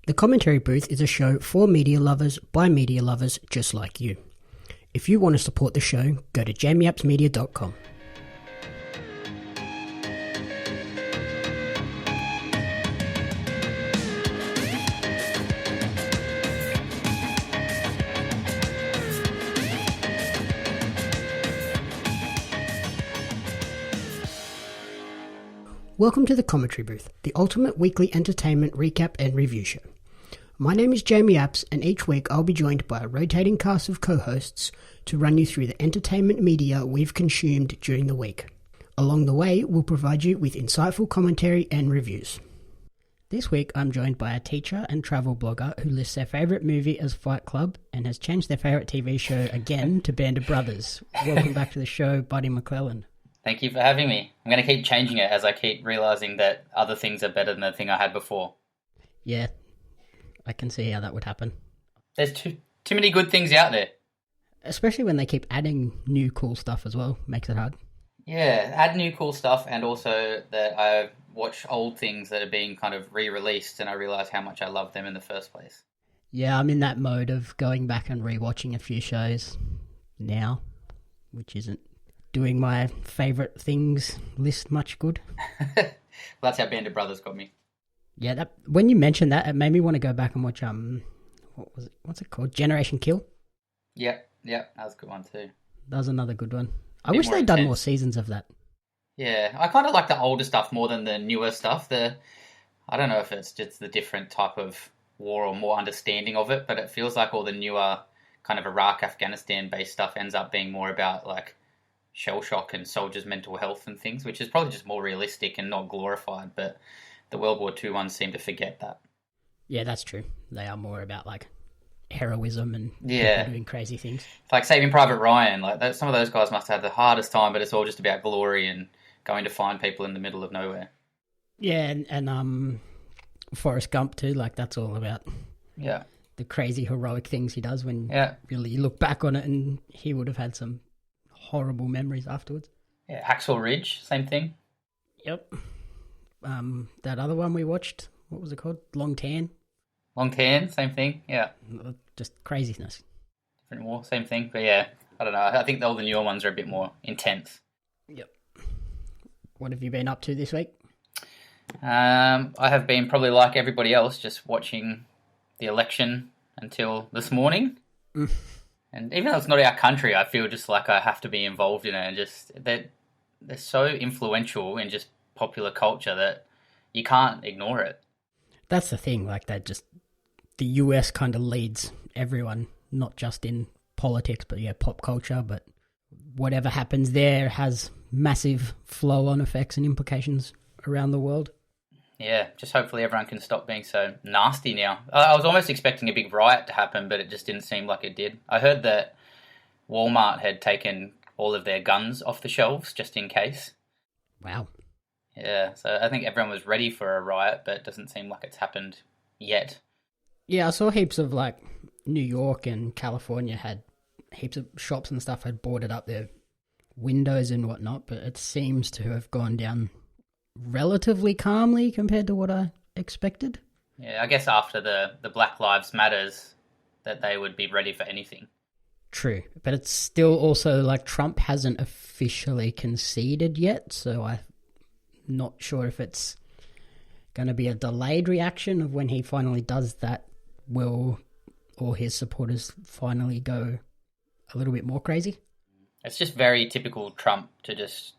The Commentary Booth is a show for media lovers by media lovers just like you. If you want to support the show, go to jamiapsmedia.com. Welcome to the Commentary Booth, the ultimate weekly entertainment recap and review show. My name is Jamie Apps, and each week I'll be joined by a rotating cast of co-hosts to run you through the entertainment media we've consumed during the week. Along the way, we'll provide you with insightful commentary and reviews. This week I'm joined by a teacher and travel blogger who lists their favourite movie as Fight Club and has changed their favourite TV show again to Band of Brothers. Welcome back to the show, Buddy McClelland. Thank you for having me. I'm going to keep changing it as I keep realising that other things are better than the thing I had before. Yeah, I can see how that would happen. There's too many good things out there. Especially when they keep adding new cool stuff as well. Makes it hard. Yeah, add new cool stuff, and also that I watch old things that are being kind of re-released and I realise how much I love them in the first place. Yeah, I'm in that mode of going back and re-watching a few shows now, which isn't doing my favourite things list much good. Well, that's how Band of Brothers got me. Yeah, when you mentioned that, it made me want to go back and watch, what's it called? Generation Kill? Yeah, that was a good one too. That was another good one. I wish they'd done more seasons of that. Yeah, I kind of like the older stuff more than the newer stuff. I don't know if it's just the different type of war or more understanding of it, but it feels like all the newer kind of Iraq, Afghanistan-based stuff ends up being more about like shell shock and soldiers' mental health and things, which is probably just more realistic and not glorified, but the World War II ones seem to forget that. Yeah, that's true. They are more about like heroism and people doing crazy things. Like Saving Private Ryan, like some of those guys must have the hardest time, but it's all just about glory and going to find people in the middle of nowhere. Yeah, and Forrest Gump too, like that's all about the crazy heroic things he does when really you look back on it, and he would have had some horrible memories afterwards. Yeah, Hacksaw Ridge, same thing. Yep. That other one we watched, what was it called? Long Tan, same thing, yeah. Just craziness. Different war, same thing, but yeah, I don't know. I think all the newer ones are a bit more intense. Yep. What have you been up to this week? I have been probably like everybody else, just watching the election until this morning. And even though it's not our country, I feel just like I have to be involved in it, and just they're so influential in just popular culture that you can't ignore it. That's the thing, like that just the US kind of leads everyone, not just in politics, but pop culture, but whatever happens there has massive flow-on effects and implications around the world. Yeah, just hopefully everyone can stop being so nasty now. I was almost expecting a big riot to happen, but it just didn't seem like it did. I heard that Walmart had taken all of their guns off the shelves just in case. Wow. Yeah, so I think everyone was ready for a riot, but it doesn't seem like it's happened yet. Yeah, I saw heaps of like New York and California had heaps of shops and stuff had boarded up their windows and whatnot, but it seems to have gone down relatively calmly compared to what I expected. Yeah, I guess after the Black Lives Matters that they would be ready for anything. True, but it's still also like Trump hasn't officially conceded yet, so I'm not sure if it's going to be a delayed reaction of when he finally does that, will or his supporters finally go a little bit more crazy. It's just very typical Trump to just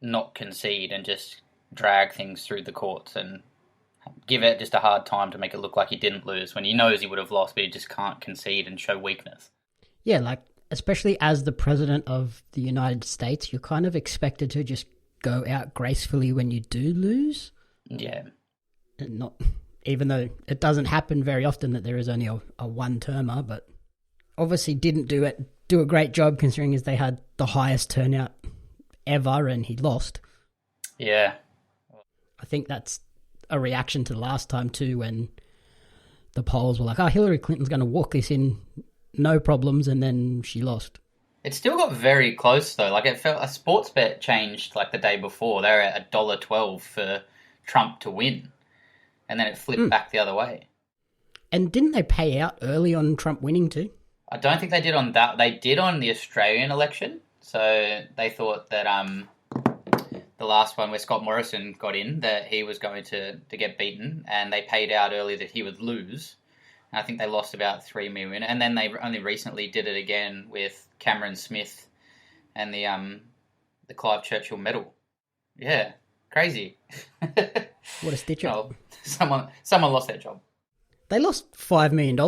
not concede and just drag things through the courts and give it just a hard time to make it look like he didn't lose when he knows he would have lost, but he just can't concede and show weakness. Yeah, like, especially as the president of the United States, you're kind of expected to just go out gracefully when you do lose. Yeah. And not, even though it doesn't happen very often that there is only a one-termer, but obviously didn't do a great job considering as they had the highest turnout ever and he lost. Yeah. I think that's a reaction to the last time too, when the polls were like, oh, Hillary Clinton's going to walk this in, no problems, and then she lost. It still got very close though. Like it felt a sports bet changed like the day before. They were at $1.12 for Trump to win, and then it flipped back the other way. And didn't they pay out early on Trump winning too? I don't think they did on that. They did on the Australian election. So they thought that the last one where Scott Morrison got in, that he was going to get beaten, and they paid out early that he would lose. And I think they lost about 3 million. And then they only recently did it again with Cameron Smith and the Clive Churchill Medal. Yeah, crazy. What a stitch up. Oh, someone lost their job. They lost $5 million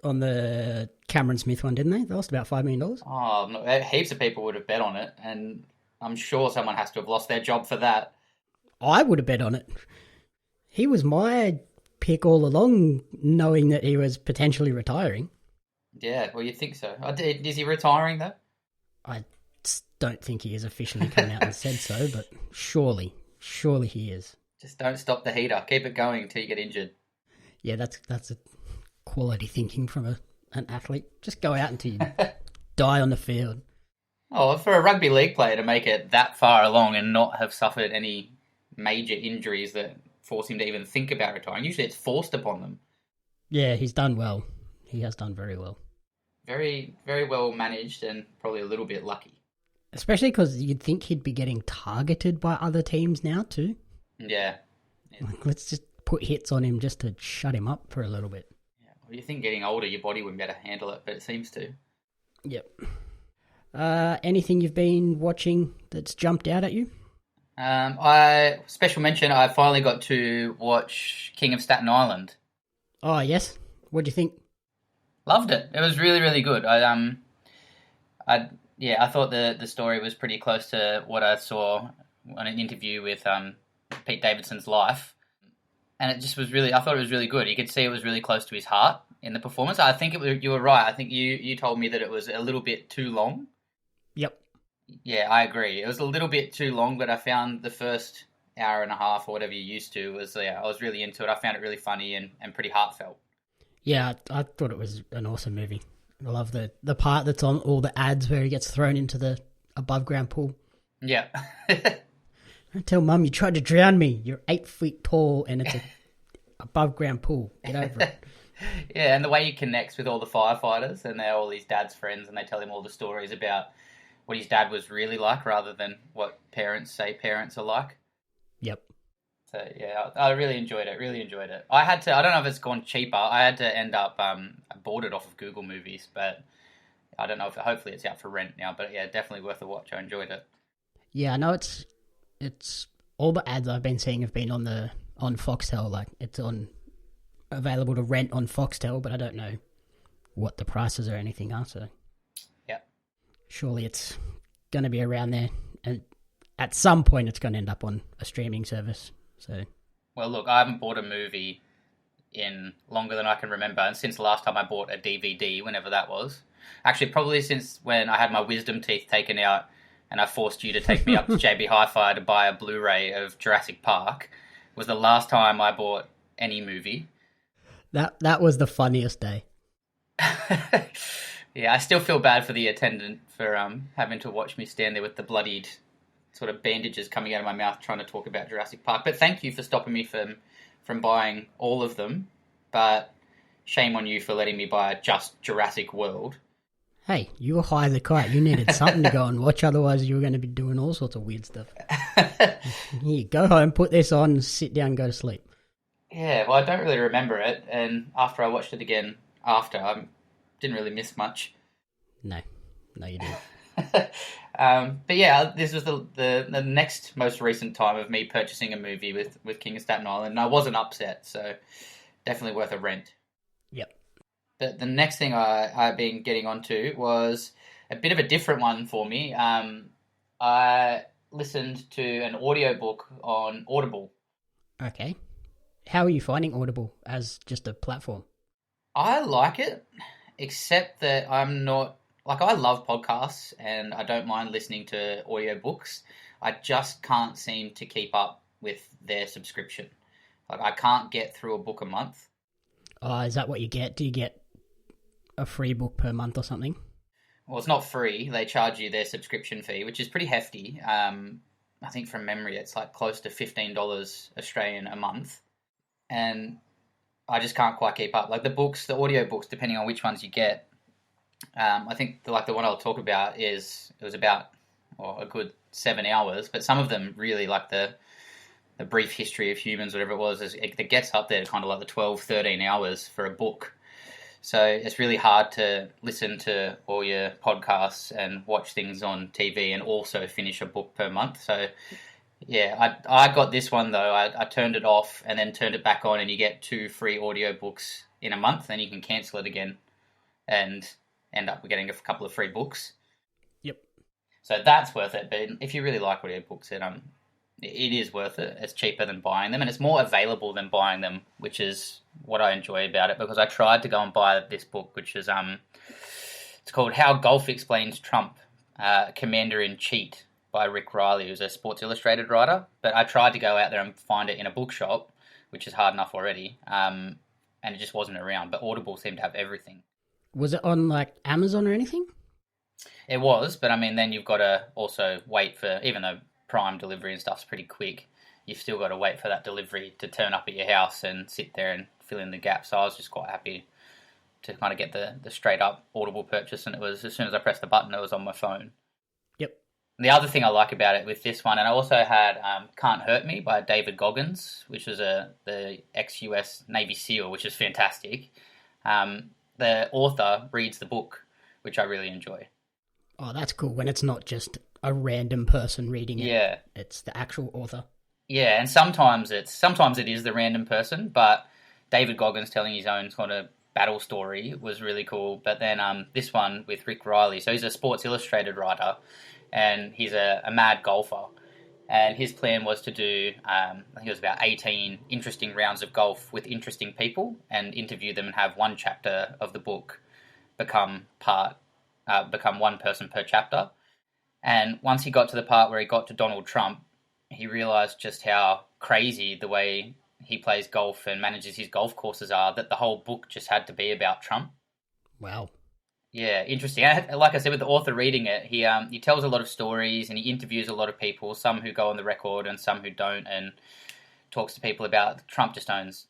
on the Cameron Smith one, didn't they? They lost about $5 million. Oh, no, heaps of people would have bet on it, and I'm sure someone has to have lost their job for that. I would have bet on it. He was my pick all along, knowing that he was potentially retiring. Yeah, well, you'd think so. Is he retiring, though? I don't think he has officially come out and said so, but surely he is. Just don't stop the heater. Keep it going until you get injured. Yeah, that's a quality thinking from an athlete. Just go out until you die on the field. Oh, for a rugby league player to make it that far along and not have suffered any major injuries that force him to even think about retiring, usually it's forced upon them. Yeah, he's done well. He has done very well. Very, very well managed and probably a little bit lucky. Especially because you'd think he'd be getting targeted by other teams now too. Yeah. Like, let's just put hits on him just to shut him up for a little bit. Yeah. Well, you think getting older, your body wouldn't be able to handle it, but it seems to. Yep. Anything you've been watching that's jumped out at you? Special mention, I finally got to watch King of Staten Island. Oh, yes. What'd you think? Loved it. It was really, really good. I thought the story was pretty close to what I saw on an interview with Pete Davidson's life. And it just was I thought it was really good. You could see it was really close to his heart in the performance. I think you were right. I think you told me that it was a little bit too long. Yep. Yeah, I agree. It was a little bit too long, but I found the first hour and a half or whatever you're used to I was really into it. I found it really funny and pretty heartfelt. Yeah, I thought it was an awesome movie. I love the part that's on all the ads where he gets thrown into the above ground pool. Yeah. I tell Mum, you tried to drown me. You're 8 feet tall and it's a above ground pool. Get over it. Yeah, and the way he connects with all the firefighters, and they're all his dad's friends, and they tell him all the stories about what his dad was really like rather than what parents say parents are like. Yep. So, yeah, I really enjoyed it. I don't know if it's gone cheaper. I had to end up, I bought it off of Google Movies, but I don't know hopefully it's out for rent now. But yeah, definitely worth a watch. I enjoyed it. Yeah, I know it's all the ads I've been seeing have been on Foxtel. Like, it's available to rent on Foxtel, but I don't know what the prices or anything are. So yeah, surely it's going to be around there, and at some point it's going to end up on a streaming service. So, well, look, I haven't bought a movie in longer than I can remember, and since the last time I bought a DVD, whenever that was, actually probably since when I had my wisdom teeth taken out and I forced you to take me up to JB Hi-Fi to buy a Blu-ray of Jurassic Park, was the last time I bought any movie. That was the funniest day. Yeah, I still feel bad for the attendant for having to watch me stand there with the bloodied sort of bandages coming out of my mouth trying to talk about Jurassic Park. But thank you for stopping me from buying all of them. But shame on you for letting me buy just Jurassic World. Hey, you were high as a kite. You needed something to go and watch, otherwise you were going to be doing all sorts of weird stuff. Here, go home, put this on, sit down, go to sleep. Yeah, well, I don't really remember it, and after I watched it again I didn't really miss much. No, you didn't. But yeah, this was the next most recent time of me purchasing a movie with King of Staten Island, and I wasn't upset, so definitely worth a rent. Yep. But the next thing I've been getting onto was a bit of a different one for me. I listened to an audiobook on Audible. Okay. How are you finding Audible as just a platform? I like it, except that I'm not... Like, I love podcasts, and I don't mind listening to audiobooks. I just can't seem to keep up with their subscription. Like, I can't get through a book a month. Oh, is that what you get? Do you get a free book per month or something? Well, it's not free. They charge you their subscription fee, which is pretty hefty. I think from memory, it's like close to $15 Australian a month. And I just can't quite keep up. Like the books, the audio books, depending on which ones you get. I think the one I'll talk about it was about a good 7 hours, but some of them really like the brief history of humans, whatever it was, it gets up there to kind of like the 12, 13 hours for a book. So it's really hard to listen to all your podcasts and watch things on TV and also finish a book per month. So yeah, I got this one though. I turned it off and then turned it back on, and you get 2 free audiobooks in a month, and you can cancel it again and end up getting a couple of free books. Yep. So that's worth it. But if you really like audiobooks, it is worth it. It's cheaper than buying them, and it's more available than buying them, which is what I enjoy about it, because I tried to go and buy this book, which is it's called How Golf Explains Trump, Commander-in-Cheat by Rick Reilly, who's a Sports Illustrated writer. But I tried to go out there and find it in a bookshop, which is hard enough already, and it just wasn't around. But Audible seemed to have everything. Was it on like Amazon or anything? It was, but I mean, then you've got to also wait for, even though Prime delivery and stuff's pretty quick, you've still got to wait for that delivery to turn up at your house and sit there and fill in the gap. So I was just quite happy to kind of get the straight up Audible purchase, and it was, as soon as I pressed the button, it was on my phone. Yep. The other thing I like about it with this one, and I also had Can't Hurt Me by David Goggins, which was the ex-US Navy SEAL, which is fantastic. The author reads the book, which I really enjoy. Oh, that's cool, when it's not just a random person reading it. Yeah. It's the actual author. Yeah, and sometimes it is the random person, but David Goggins telling his own sort of battle story was really cool. But then this one with Rick Reilly, so he's a Sports Illustrated writer, and he's a mad golfer. And his plan was to do, I think it was about 18 interesting rounds of golf with interesting people and interview them and have one chapter of the book become one person per chapter. And once he got to the part where he got to Donald Trump, he realized just how crazy the way he plays golf and manages his golf courses are, that the whole book just had to be about Trump. Wow. Yeah, interesting. Like I said, with the author reading it, he tells a lot of stories and he interviews a lot of people, some who go on the record and some who don't, and talks to people about Trump just owns,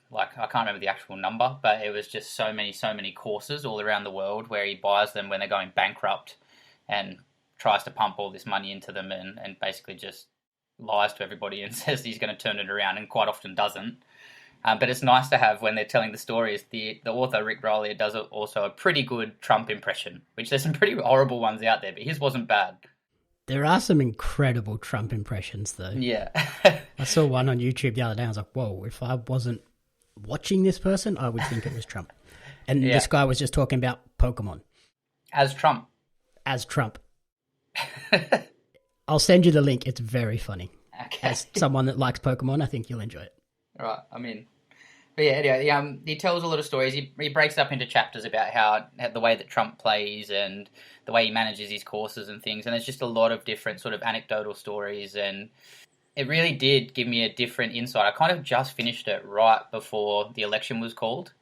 like, I can't remember the actual number, but it was just so many courses all around the world where he buys them when they're going bankrupt and tries to pump all this money into them and basically just lies to everybody and says he's going to turn it around, and quite often doesn't. But it's nice to have, when they're telling the stories, the author, Rick Reilly, does also a pretty good Trump impression, which there's some pretty horrible ones out there, but his wasn't bad. There are some incredible Trump impressions, though. Yeah. I saw one on YouTube the other day. I was like, whoa, if I wasn't watching this person, I would think it was Trump. And This guy was just talking about Pokemon. As Trump. As Trump. I'll send you the link. It's very funny. Okay. As someone that likes Pokemon, I think you'll enjoy it. All right. I mean, but yeah, anyway, he tells a lot of stories. He breaks it up into chapters about how the way that Trump plays and the way he manages his courses and things. And there's just a lot of different sort of anecdotal stories, and it really did give me a different insight. I kind of just finished it right before the election was called,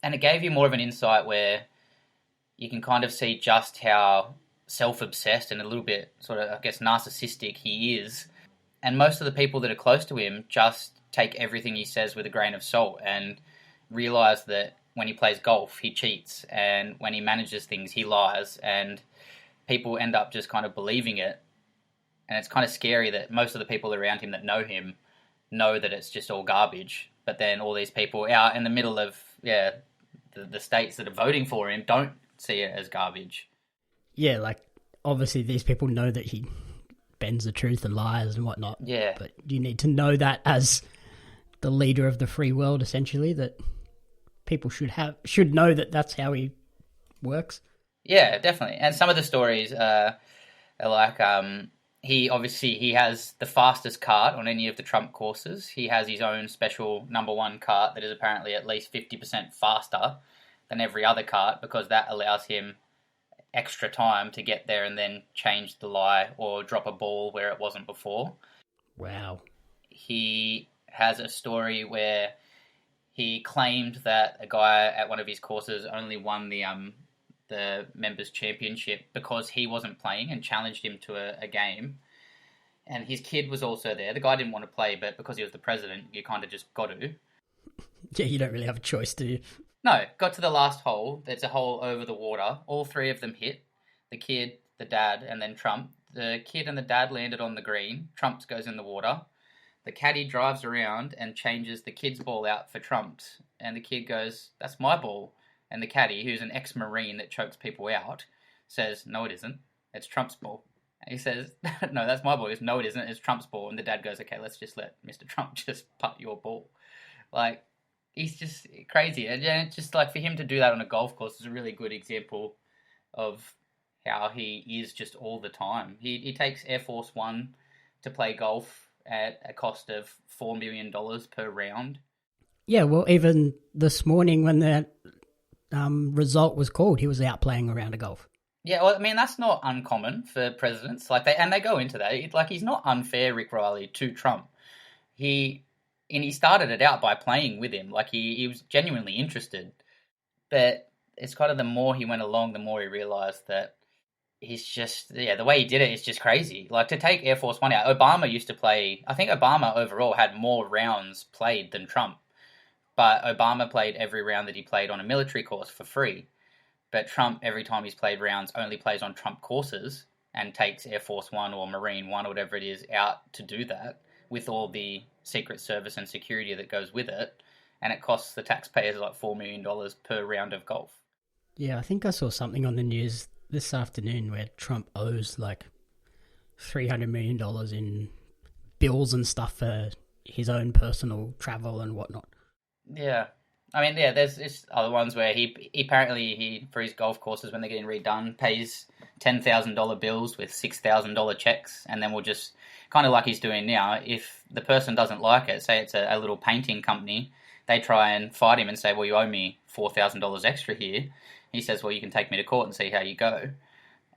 and it gave you more of an insight where you can kind of see just how self-obsessed and a little bit sort of, I guess, narcissistic he is. And most of the people that are close to him just take everything he says with a grain of salt and realize that when he plays golf, he cheats, and when he manages things, he lies, and people end up just kind of believing it. And it's kind of scary that most of the people around him that know him know that it's just all garbage, but then all these people out in the middle of the states that are voting for him don't see it as garbage. Yeah, like, obviously these people know that he bends the truth and lies and whatnot. Yeah. But you need to know that as the leader of the free world, essentially, that people should know that that's how he works. Yeah, definitely. And some of the stories are like, he has the fastest cart on any of the Trump courses. He has his own special number one cart that is apparently at least 50% faster than every other cart, because that allows him extra time to get there and then change the lie or drop a ball where it wasn't before. Wow. He has a story where he claimed that a guy at one of his courses only won the members' championship because he wasn't playing, and challenged him to a game. And his kid was also there. The guy didn't want to play, but because he was the president, you kind of just got to. Yeah, you don't really have a choice, do you? No, got to the last hole. There's a hole over the water. All three of them hit. The kid, the dad, and then Trump. The kid and the dad landed on the green. Trump's goes in the water. The caddy drives around and changes the kid's ball out for Trump's. And the kid goes, "That's my ball." And the caddy, who's an ex-Marine that chokes people out, says, "No, it isn't. It's Trump's ball." And he says, "No, that's my ball." He goes, "No, it isn't. It's Trump's ball." And the dad goes, "Okay, let's just let Mr. Trump just putt your ball." Like, he's just crazy. And yeah, it's just like for him to do that on a golf course is a really good example of how he is just all the time. He takes Air Force One to play golf at a cost of $4 million per round. Yeah, well, even this morning when the result was called, he was out playing a round of golf. Yeah, well, I mean, that's not uncommon for presidents. Like they go into that. Like, he's not unfair, Rick Reilly, to Trump. He started it out by playing with him. Like, he was genuinely interested. But it's kind of the more he went along, the more he realised that he's just, the way he did it is just crazy. Like, to take Air Force One out, Obama used to play, I think Obama overall had more rounds played than Trump. But Obama played every round that he played on a military course for free. But Trump, every time he's played rounds, only plays on Trump courses and takes Air Force One or Marine One or whatever it is out to do that with all the Secret Service and security that goes with it. And it costs the taxpayers like $4 million per round of golf. Yeah, I think I saw something on the news this afternoon where Trump owes like $300 million in bills and stuff for his own personal travel and whatnot. Yeah. I mean, yeah, there's other ones where he apparently, for his golf courses, when they're getting redone, pays $10,000 bills with $6,000 checks, and then we'll just, kind of like he's doing now, if the person doesn't like it, say it's a little painting company, they try and fight him and say, "Well, you owe me $4,000 extra here." He says, "Well, you can take me to court and see how you go."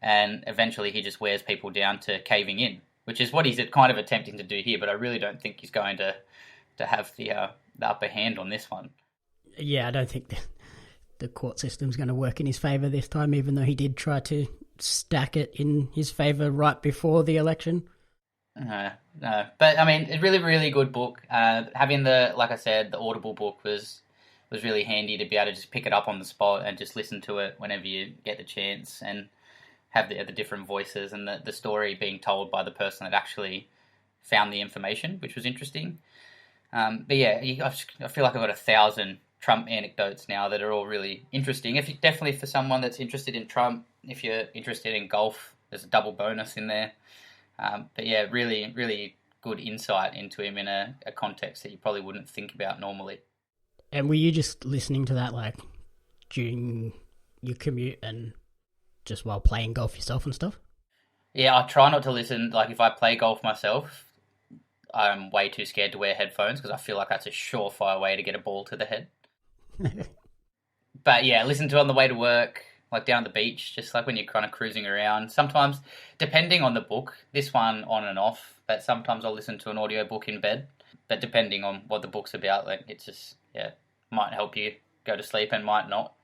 And eventually he just wears people down to caving in, which is what he's kind of attempting to do here, but I really don't think he's going to have the upper hand on this one. Yeah, I don't think the court system's going to work in his favour this time, even though he did try to stack it in his favour right before the election. No. But, I mean, a really, really good book. Having like I said, the Audible book was really handy to be able to just pick it up on the spot and just listen to it whenever you get the chance and have the different voices and the story being told by the person that actually found the information, which was interesting. But yeah, I feel like I've got 1,000 Trump anecdotes now that are all really interesting. Definitely for someone that's interested in Trump, if you're interested in golf, there's a double bonus in there. But yeah, really, really good insight into him in a context that you probably wouldn't think about normally. And were you just listening to that like during your commute and just while playing golf yourself and stuff? Yeah, I try not to listen. Like, if I play golf myself, I'm way too scared to wear headphones because I feel like that's a surefire way to get a ball to the head. But yeah, listen to it on the way to work, like down the beach, just like when you're kind of cruising around. Sometimes, depending on the book, this one on and off, but sometimes I'll listen to an audiobook in bed. But depending on what the book's about, like, it's just, might help you go to sleep and might not.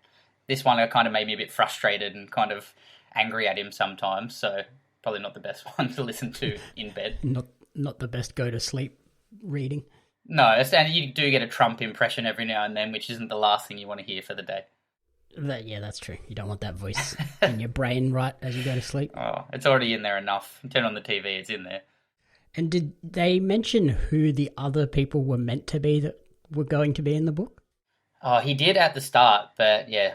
This one kind of made me a bit frustrated and kind of angry at him sometimes, so probably not the best one to listen to in bed. Not the best go to sleep reading. No, and you do get a Trump impression every now and then, which isn't the last thing you want to hear for the day. Yeah, that's true. You don't want that voice in your brain right as you go to sleep. Oh, it's already in there enough. Turn on the TV, it's in there. And did they mention who the other people were meant to be that were going to be in the book? Oh, he did at the start, but yeah,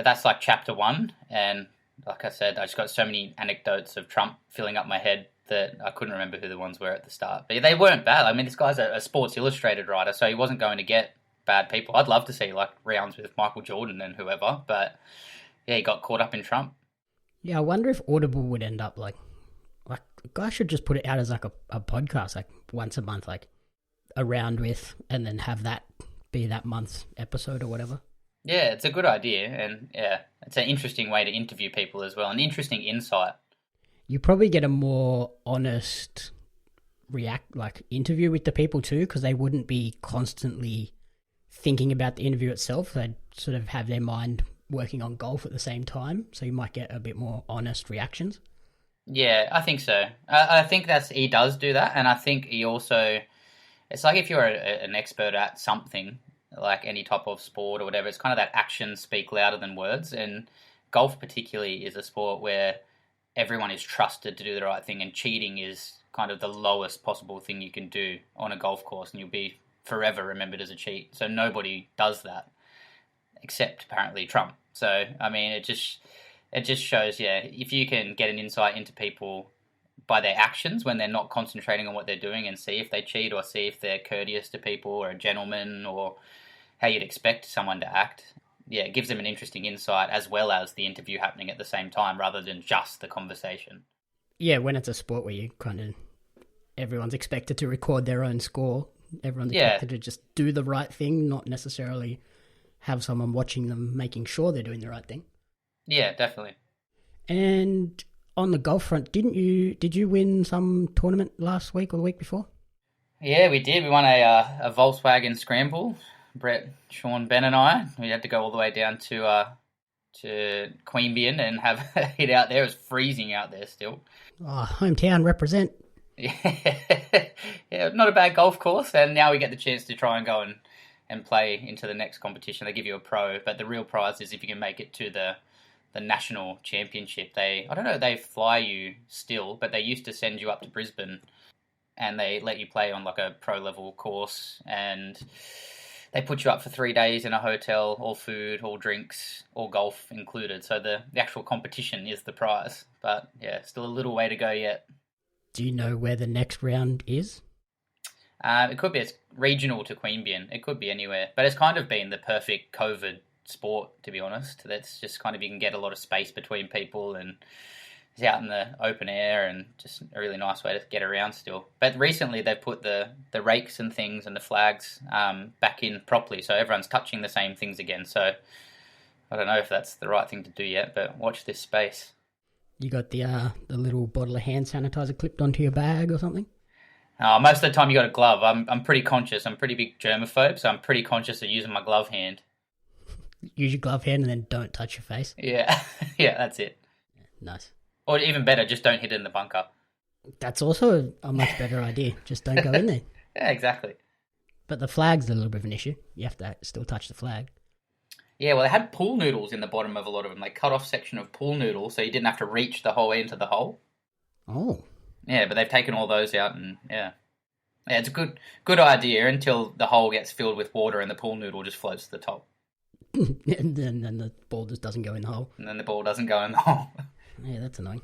that's like chapter 1. And like I said, I just got so many anecdotes of Trump filling up my head that I couldn't remember who the ones were at the start. But they weren't bad. I mean, this guy's a Sports Illustrated writer, so he wasn't going to get bad people. I'd love to see like rounds with Michael Jordan and whoever, but yeah, he got caught up in Trump. Yeah, I wonder if Audible would end up like a guy should just put it out as like a podcast, like once a month, like a round with, and then have that be that month's episode or whatever. Yeah, it's a good idea, and yeah, it's an interesting way to interview people as well, an interesting insight. You probably get a more honest interview with the people too, because they wouldn't be constantly thinking about the interview itself. They'd sort of have their mind working on golf at the same time, so you might get a bit more honest reactions. Yeah, I think so. I think he does do that, and I think he also, it's like if you're an expert at something, like any type of sport or whatever. It's kind of that actions speak louder than words, and golf particularly is a sport where everyone is trusted to do the right thing, and cheating is kind of the lowest possible thing you can do on a golf course, and you'll be forever remembered as a cheat. So nobody does that, except apparently Trump. So, I mean, it just shows, yeah, if you can get an insight into people by their actions when they're not concentrating on what they're doing, and see if they cheat, or see if they're courteous to people or a gentleman, or how you'd expect someone to act. Yeah, it gives them an interesting insight as well as the interview happening at the same time, rather than just the conversation. Yeah, when it's a sport where you kind of, everyone's expected to record their own score. Everyone's expected to just do the right thing, not necessarily have someone watching them making sure they're doing the right thing. Yeah, definitely. And on the golf front, did you win some tournament last week or the week before? Yeah, we did. We won a Volkswagen Scramble. Brett, Sean, Ben and I. We had to go all the way down to Queanbeyan and have a hit out there. It was freezing out there still. Oh, hometown represent. Yeah, not a bad golf course, and now we get the chance to try and go and play into the next competition. They give you a pro, but the real prize is if you can make it to the national championship. They fly you still, but they used to send you up to Brisbane and they let you play on like a pro level course, and they put you up for 3 days in a hotel, all food, all drinks, all golf included. So the actual competition is the prize, but yeah, still a little way to go yet. Do you know where the next round is? It could be it's regional to Queanbeyan. It could be anywhere, but it's kind of been the perfect COVID sport, to be honest. That's just kind of, you can get a lot of space between people, and it's out in the open air, and just a really nice way to get around still. But recently they've put the rakes and things and the flags back in properly, so everyone's touching the same things again. So I don't know if that's the right thing to do yet, but watch this space. You got the little bottle of hand sanitizer clipped onto your bag or something? Most of the time you got a glove. I'm pretty conscious. I'm a pretty big germaphobe, so I'm pretty conscious of using my glove hand. Use your glove hand and then don't touch your face? Yeah, yeah, that's it. Nice. Or even better, just don't hit it in the bunker. That's also a much better idea. Just don't go in there. Yeah, exactly. But the flag's a little bit of an issue. You have to still touch the flag. Yeah, well, they had pool noodles in the bottom of a lot of them. They cut off section of pool noodles, so you didn't have to reach the whole way into the hole. Oh. Yeah, but they've taken all those out, and yeah, it's a good idea until the hole gets filled with water and the pool noodle just floats to the top. And then the ball just doesn't go in the hole. And then the ball doesn't go in the hole. Yeah, that's annoying.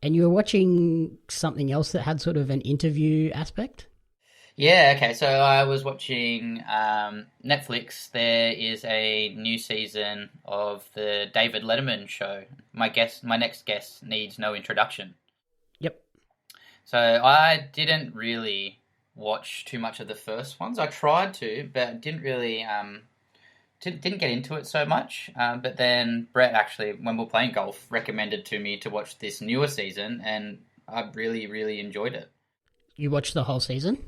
And you were watching something else that had sort of an interview aspect? Yeah, okay, so I was watching Netflix. There is a new season of the David Letterman show. My next guest needs no introduction. Yep. So I didn't really watch too much of the first ones. I tried to, but didn't really didn't get into it so much. But then Brett actually, when we were playing golf, recommended to me to watch this newer season, and I really, really enjoyed it. You watched the whole season?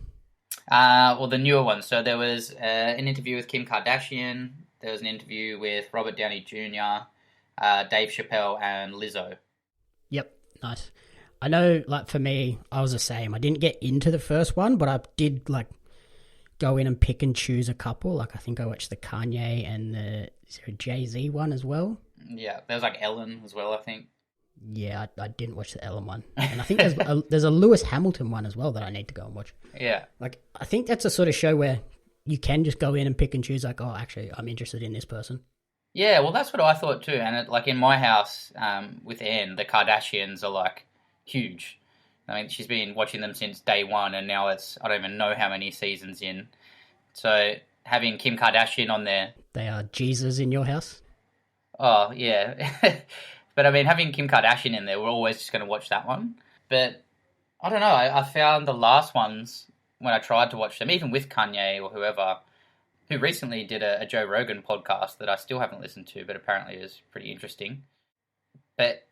Well, the newer ones. So there was an interview with Kim Kardashian. There was an interview with Robert Downey Jr., Dave Chappelle, and Lizzo. Yep, nice. I know, like, for me, I was the same. I didn't get into the first one, but I did, like, go in and pick and choose a couple. Like, I think I watched the Kanye and is there a Jay-Z one as well? Yeah, there was, like, Ellen as well, I think. Yeah, I didn't watch the Ellen one. And I think there's a Lewis Hamilton one as well that I need to go and watch. Yeah. Like, I think that's a sort of show where you can just go in and pick and choose, like, oh, actually, I'm interested in this person. Yeah, well, that's what I thought too. And, like, in my house with Anne, the Kardashians are, like, huge. I mean, she's been watching them since day one, and now it's, I don't even know how many seasons in. So having Kim Kardashian on there. They are Jesus in your house? Oh, yeah. But, I mean, having Kim Kardashian in there, we're always just going to watch that one. But, I don't know, I found the last ones, when I tried to watch them, even with Kanye or whoever, who recently did a Joe Rogan podcast that I still haven't listened to, but apparently is pretty interesting. But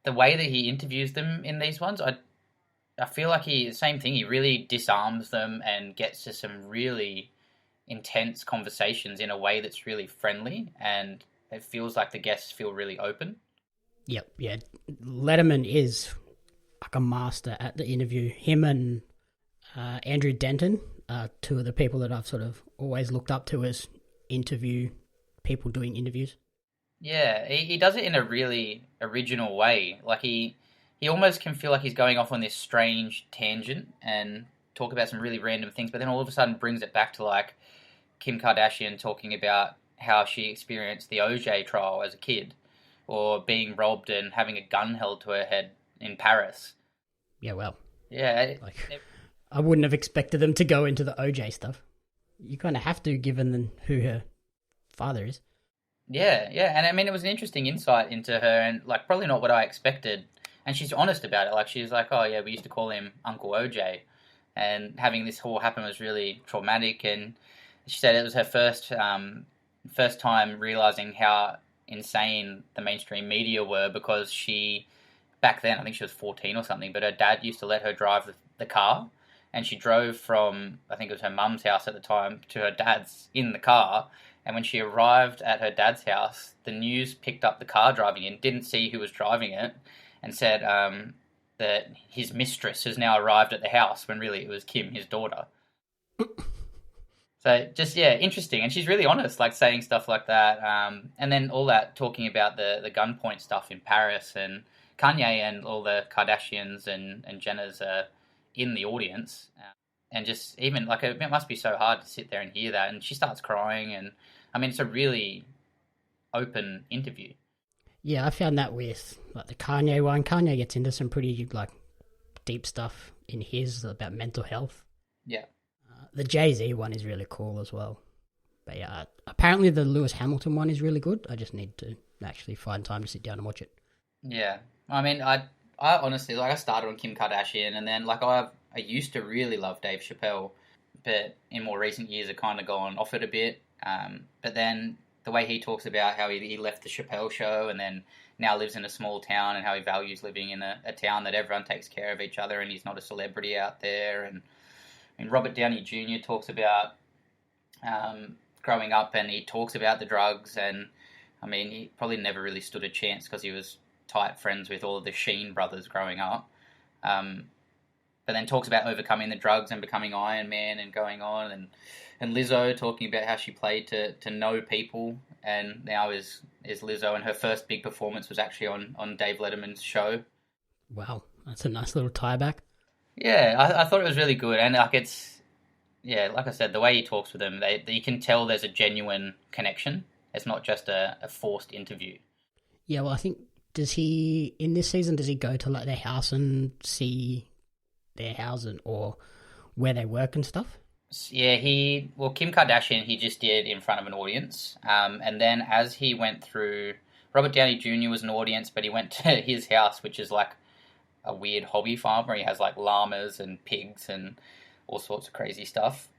the way that he interviews them in these ones, I feel like same thing, he really disarms them and gets to some really intense conversations in a way that's really friendly, and it feels like the guests feel really open. Yep, yeah. Letterman is like a master at the interview. Him and Andrew Denton two of the people that I've sort of always looked up to as interview people doing interviews. Yeah, he does it in a really original way. Like he almost can feel like he's going off on this strange tangent and talk about some really random things, but then all of a sudden brings it back to like Kim Kardashian talking about how she experienced the OJ trial as a kid, or being robbed and having a gun held to her head in Paris. Yeah, well. Yeah. I wouldn't have expected them to go into the OJ stuff. You kind of have to, given who her father is. Yeah, and I mean, it was an interesting insight into her, and like probably not what I expected. And she's honest about it. Like she's like, oh yeah, we used to call him Uncle OJ, and having this all happen was really traumatic. And she said it was her first time realizing how insane the mainstream media were, because she, back then, I think she was 14 or something, but her dad used to let her drive the car, and she drove from, I think it was her mum's house at the time, to her dad's in the car. And when she arrived at her dad's house, the news picked up the car driving in, didn't see who was driving it, and said that his mistress has now arrived at the house, when really it was Kim, his daughter. So just, yeah, interesting. And she's really honest, like saying stuff like that. And then all that talking about the gunpoint stuff in Paris, and Kanye and all the Kardashians and Jenners are in the audience. And just even, like, it must be so hard to sit there and hear that. And she starts crying. And, I mean, it's a really open interview. Yeah, I found that with, like, the Kanye one. Kanye gets into some pretty, like, deep stuff in his about mental health. Yeah. The Jay-Z one is really cool as well. But yeah, apparently the Lewis Hamilton one is really good. I just need to actually find time to sit down and watch it. Yeah. I mean, I honestly, like, I started on Kim Kardashian, and then, like, I used to really love Dave Chappelle, but in more recent years I've kind of gone off it a bit. But then the way he talks about how he left the Chappelle show and then now lives in a small town, and how he values living in a town that everyone takes care of each other and he's not a celebrity out there. And Robert Downey Jr. talks about growing up, and he talks about the drugs, and I mean, he probably never really stood a chance because he was tight friends with all of the Sheen brothers growing up. But then talks about overcoming the drugs and becoming Iron Man and going on, and Lizzo talking about how she played to know people, and now is Lizzo, and her first big performance was actually on Dave Letterman's show. Wow, that's a nice little tie back. Yeah, I thought it was really good, and like like I said, the way he talks with them, you can tell there's a genuine connection. It's not just a forced interview. Yeah, well, I think, in this season, does he go to like their house and see their house or where they work and stuff? Yeah, Kim Kardashian, he just did in front of an audience. And then as he went through, Robert Downey Jr. was an audience, but he went to his house, which is like a weird hobby farm where he has like llamas and pigs and all sorts of crazy stuff.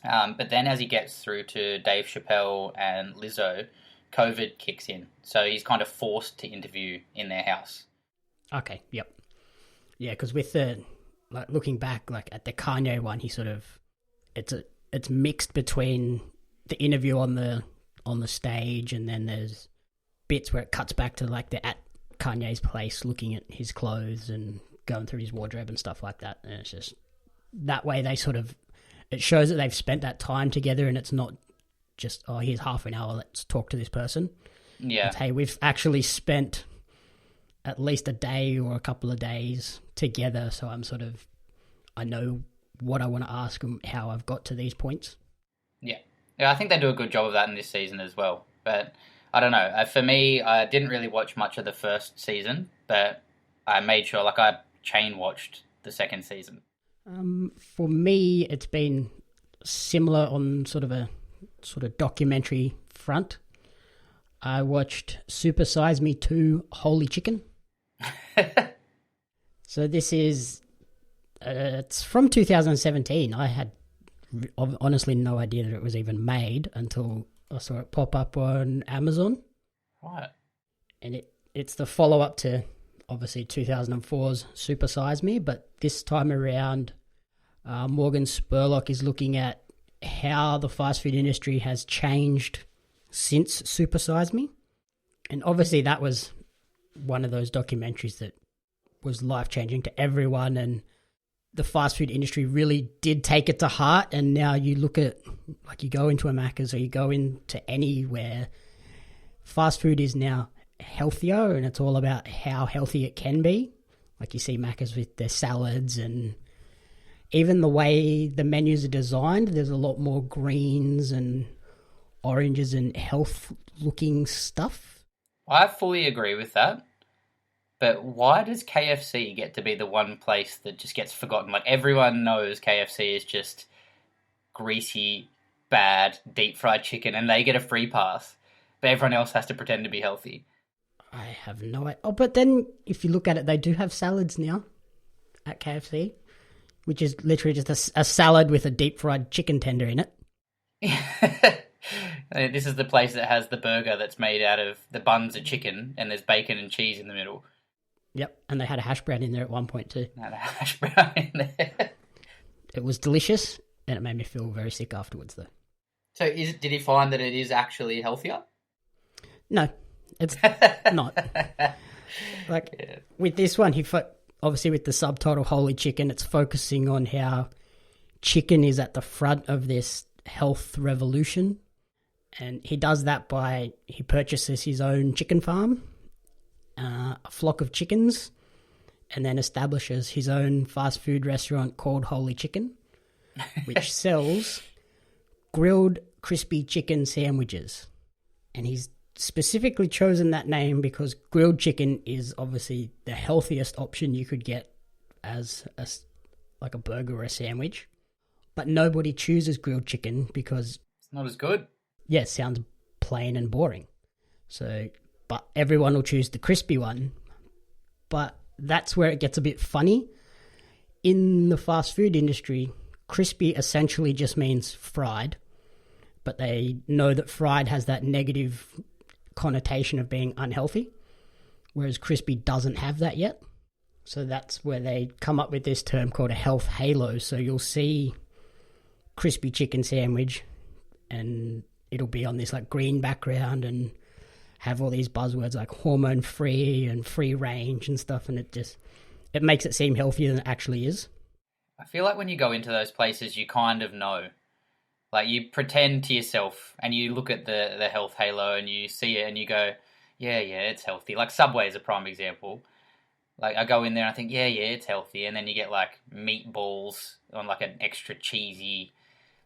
But then as he gets through to Dave Chappelle and Lizzo, COVID kicks in. So he's kind of forced to interview in their house. Okay, yep. Yeah, because with looking back, like at the Kanye one, he sort of, it's mixed between the interview on the stage, and then there's bits where it cuts back to like they're at Kanye's place looking at his clothes and going through his wardrobe and stuff like that. And it's just that way they sort of, it shows that they've spent that time together, and it's not just, oh, here's half an hour, let's talk to this person. Yeah. It's, hey, we've actually spent at least a day or a couple of days together, so I know what I want to ask and how I've got to these points. Yeah, I think they do a good job of that in this season as well. But I don't know. For me, I didn't really watch much of the first season, but I made sure, like, I chain watched the second season. For me, it's been similar on sort of documentary front. I watched Super Size Me 2 Holy Chicken. So this is, it's from 2017. I had honestly no idea that it was even made until I saw it pop up on Amazon. Right. And it's the follow-up to, obviously, 2004's Super Size Me, but this time around, Morgan Spurlock is looking at how the fast food industry has changed since Super Size Me. And obviously that was one of those documentaries that was life-changing to everyone, and the fast food industry really did take it to heart, and now you look at, like, you go into a Macca's or you go into anywhere, fast food is now healthier, and it's all about how healthy it can be. Like, you see Macca's with their salads, and even the way the menus are designed, there's a lot more greens and oranges and health-looking stuff. I fully agree with that. But why does KFC get to be the one place that just gets forgotten? Like, everyone knows KFC is just greasy, bad, deep-fried chicken, and they get a free pass. But everyone else has to pretend to be healthy. I have no idea. Oh, but then if you look at it, they do have salads now at KFC, which is literally just a salad with a deep-fried chicken tender in it. This is the place that has the burger that's made out of the buns of chicken, and there's bacon and cheese in the middle. Yep, and they had a hash brown in there at one point too. Had a hash brown in there. It was delicious, and it made me feel very sick afterwards, though. So, did he find that it is actually healthier? No, it's not. Like, with this one, obviously with the subtitle Holy Chicken, it's focusing on how chicken is at the front of this health revolution. And he does that by, he purchases his own chicken farm, a flock of chickens, and then establishes his own fast food restaurant called Holy Chicken, which sells grilled crispy chicken sandwiches. And he's specifically chosen that name because grilled chicken is obviously the healthiest option you could get as like a burger or a sandwich. But nobody chooses grilled chicken because it's not as good. Yeah, it sounds plain and boring. So, but everyone will choose the crispy one. But that's where it gets a bit funny. In the fast food industry, crispy essentially just means fried. But they know that fried has that negative connotation of being unhealthy, whereas crispy doesn't have that yet. So that's where they come up with this term called a health halo. So you'll see crispy chicken sandwich and it'll be on this like green background and have all these buzzwords like hormone free and free range and stuff, and it makes it seem healthier than it actually is. I feel like when you go into those places, you kind of know. Like, you pretend to yourself and you look at the health halo and you see it and you go, yeah, it's healthy. Like, Subway is a prime example. Like, I go in there and I think, yeah, it's healthy. And then you get, like, meatballs on, like, an extra cheesy,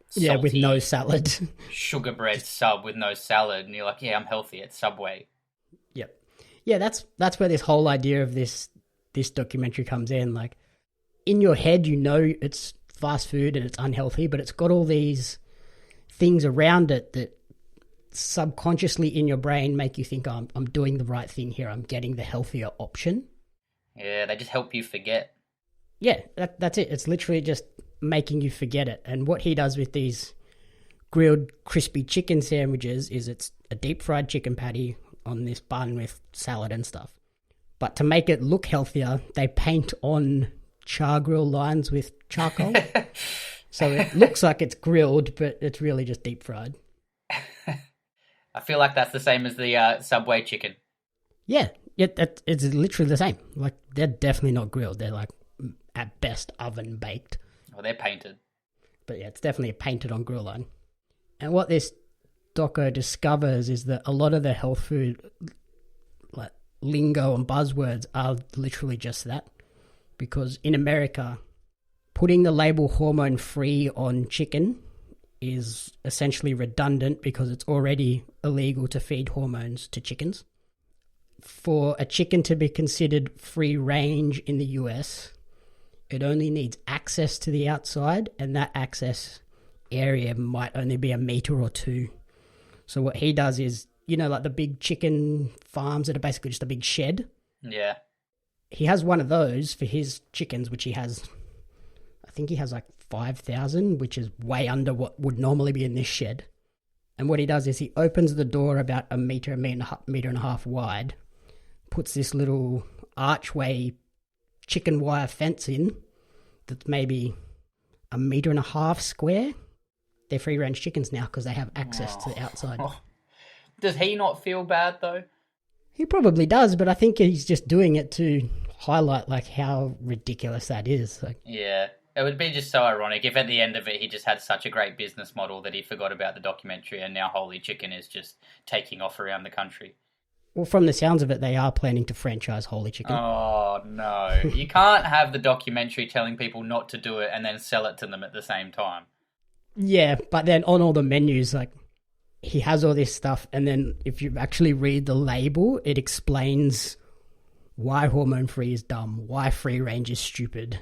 salty, yeah, with no salad. sugar bread sub with no salad. And you're like, yeah, I'm healthy. It's Subway. Yep. Yeah, that's where this whole idea of this documentary comes in. Like, in your head, you know it's fast food and it's unhealthy, but it's got all these things around it that subconsciously in your brain make you think, oh, I'm doing the right thing here. I'm getting the healthier option. Yeah, they just help you forget. Yeah, that's it. It's literally just making you forget it. And what he does with these grilled crispy chicken sandwiches is it's a deep fried chicken patty on this bun with salad and stuff. But to make it look healthier, they paint on char grill lines with charcoal. So it looks like it's grilled, but it's really just deep fried. I feel like that's the same as the Subway chicken. Yeah, it's literally the same. Like, they're definitely not grilled. They're like, at best, oven baked. Well, they're painted. But yeah, it's definitely a painted on grill line. And what this doco discovers is that a lot of the health food like lingo and buzzwords are literally just that. Because in America, putting the label hormone free on chicken is essentially redundant because it's already illegal to feed hormones to chickens. For a chicken to be considered free range in the US, it only needs access to the outside, and that access area might only be a meter or two. So what he does is, you know, like the big chicken farms that are basically just a big shed? Yeah. He has one of those for his chickens, which he has, I think he has like 5,000, which is way under what would normally be in this shed. And what he does is he opens the door about a meter and a half wide, puts this little archway chicken wire fence in that's maybe a meter and a half square. They're free range chickens now because they have access to the outside. Does he not feel bad though? He probably does, but I think he's just doing it to highlight like how ridiculous that is. Like, yeah, It would be just so ironic if at the end of it he just had such a great business model that he forgot about the documentary and now Holy Chicken is just taking off around the country. Well, from the sounds of it, they are planning to franchise Holy Chicken. Oh, no. You can't have the documentary telling people not to do it and then sell it to them at the same time. Yeah, but then on all the menus, like, he has all this stuff, and then if you actually read the label, it explains why hormone-free is dumb, why free range is stupid,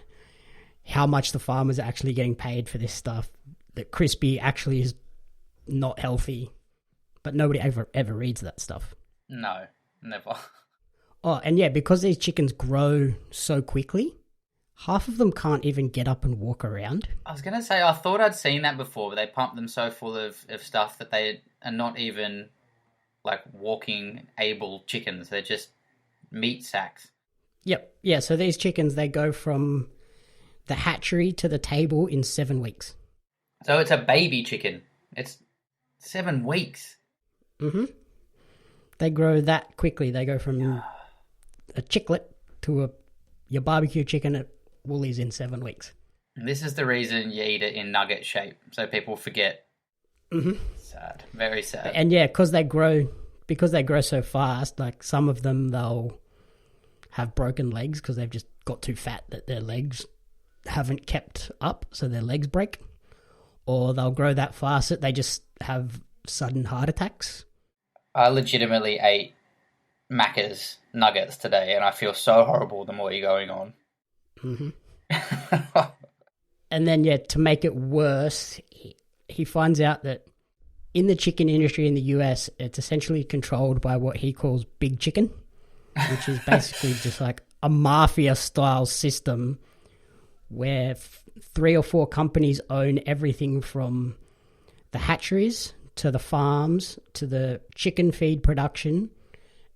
how much the farmers are actually getting paid for this stuff, that crispy actually is not healthy, but nobody ever reads that stuff. No, never. Oh, and yeah, because these chickens grow so quickly, half of them can't even get up and walk around. I was going to say, I thought I'd seen that before, but they pump them so full of stuff that they are not even, like, walking able chickens. They're just meat sacks. Yep. Yeah, so these chickens, they go from the hatchery to the table in 7 weeks. So it's a baby chicken. It's 7 weeks. Mm-hmm. They grow that quickly. They go from a chicklet to your barbecue chicken at Woolies in 7 weeks. And this is the reason you eat it in nugget shape, so people forget. Mm-hmm. Sad. Very sad. And yeah, because they grow so fast, like some of them, they'll have broken legs because they've just got too fat that their legs haven't kept up, so their legs break. Or they'll grow that fast that they just have sudden heart attacks. I legitimately ate Macca's nuggets today, and I feel so horrible the more you're going on. Mm-hmm. And then, yeah, to make it worse, he finds out that in the chicken industry in the US, it's essentially controlled by what he calls big chicken, which is basically just like a mafia-style system where 3 or 4 companies own everything from the hatcheries to the farms to the chicken feed production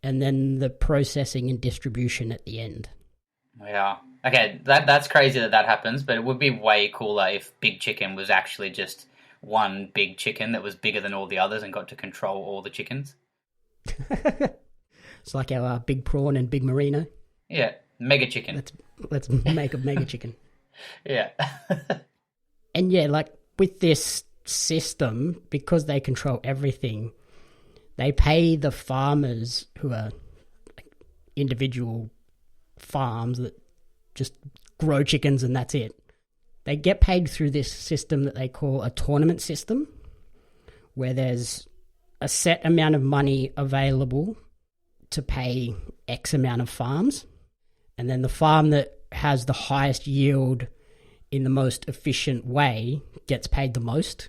and then the processing and distribution at the end. Yeah. Okay, that's crazy that happens, but it would be way cooler if Big Chicken was actually just one big chicken that was bigger than all the others and got to control all the chickens. It's like our Big Prawn and Big Merino. Yeah, Mega Chicken. Let's make a Mega Chicken. Yeah. And yeah, like with this system, because they control everything, they pay the farmers who are like individual farms that just grow chickens and that's it. They get paid through this system that they call a tournament system, where there's a set amount of money available to pay X amount of farms, and then the farm that has the highest yield in the most efficient way gets paid the most,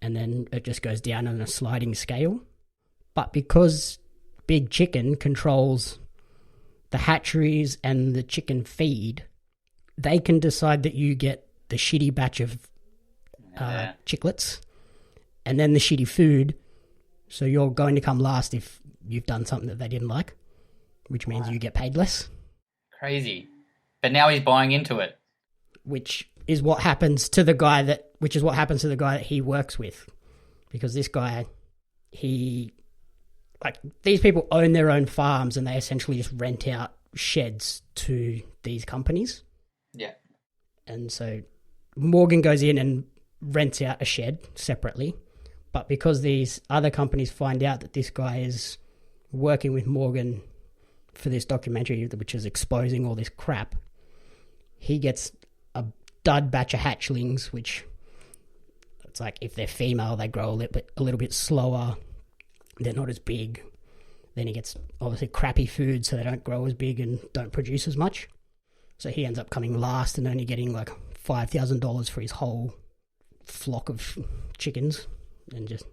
and then it just goes down on a sliding scale. But because Big Chicken controls the hatcheries and the chicken feed, they can decide that you get the shitty batch of chicklets and then the shitty food, so you're going to come last if you've done something that they didn't like, which means you get paid less. Crazy. But now he's buying into it. Which is what happens to the guy that he works with. Because this guy, these people own their own farms and they essentially just rent out sheds to these companies. Yeah. And so Morgan goes in and rents out a shed separately. But because these other companies find out that this guy is working with Morgan for this documentary, which is exposing all this crap, he gets a dud batch of hatchlings, which it's like if they're female, they grow a little bit slower. They're not as big. Then he gets obviously crappy food, so they don't grow as big and don't produce as much. So he ends up coming last and only getting like $5,000 for his whole flock of chickens, and just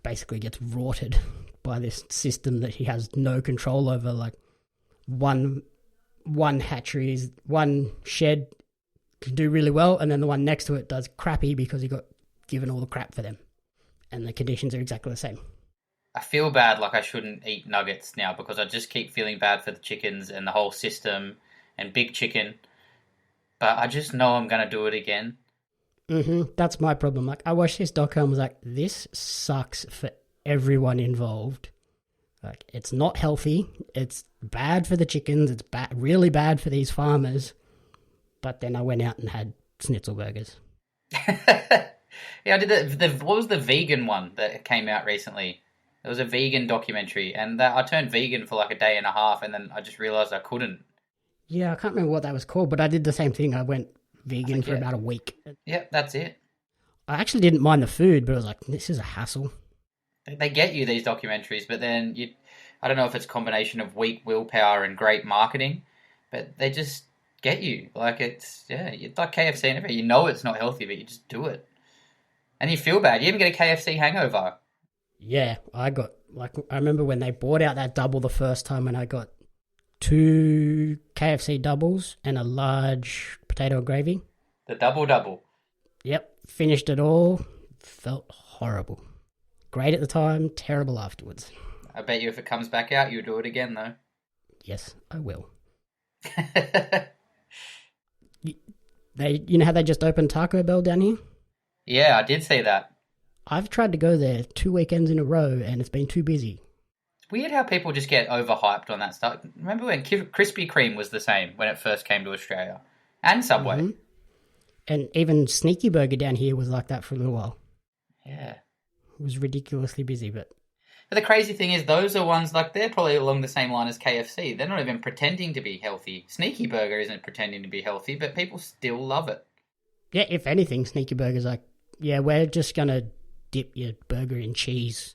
basically gets rorted by this system that he has no control over. Like one hatchery, one shed can do really well, and then the one next to it does crappy because he got given all the crap for them, and the conditions are exactly the same. I feel bad, like I shouldn't eat nuggets now because I just keep feeling bad for the chickens and the whole system and Big Chicken, but I just know I'm going to do it again. That's my problem. Like, I watched this doco and was like, this sucks for everyone involved. Like, it's not healthy. It's bad for the chickens. It's really bad for these farmers. But then I went out and had schnitzel burgers. Yeah, I did what was the vegan one that came out recently? It was a vegan documentary, and I turned vegan for like a day and a half, and then I just realised I couldn't. Yeah, I can't remember what that was called, but I did the same thing. I went vegan for about a week. Yeah, that's it. I actually didn't mind the food, but I was like, this is a hassle. They get you, these documentaries, but then I don't know if it's a combination of weak willpower and great marketing, but they just get you. Like it's like KFC and everything. You know it's not healthy, but you just do it. And you feel bad. You even get a KFC hangover. Yeah, I remember when they brought out that double the first time, and I got 2 KFC doubles and a large potato and gravy. The double. Yep, finished it all. Felt horrible. Great at the time, terrible afterwards. I bet you if it comes back out, you'll do it again, though. Yes, I will. You know how they just opened Taco Bell down here? Yeah, I did see that. I've tried to go there 2 weekends in a row, and it's been too busy. It's weird how people just get overhyped on that stuff. Remember when Krispy Kreme was the same when it first came to Australia? And Subway. Mm-hmm. And even Sneaky Burger down here was like that for a little while. Yeah. It was ridiculously busy, but the crazy thing is those are ones, like, they're probably along the same line as KFC. They're not even pretending to be healthy. Sneaky Burger isn't pretending to be healthy, but people still love it. Yeah, if anything, Sneaky Burger's like, yeah, we're just going to dip your burger in cheese.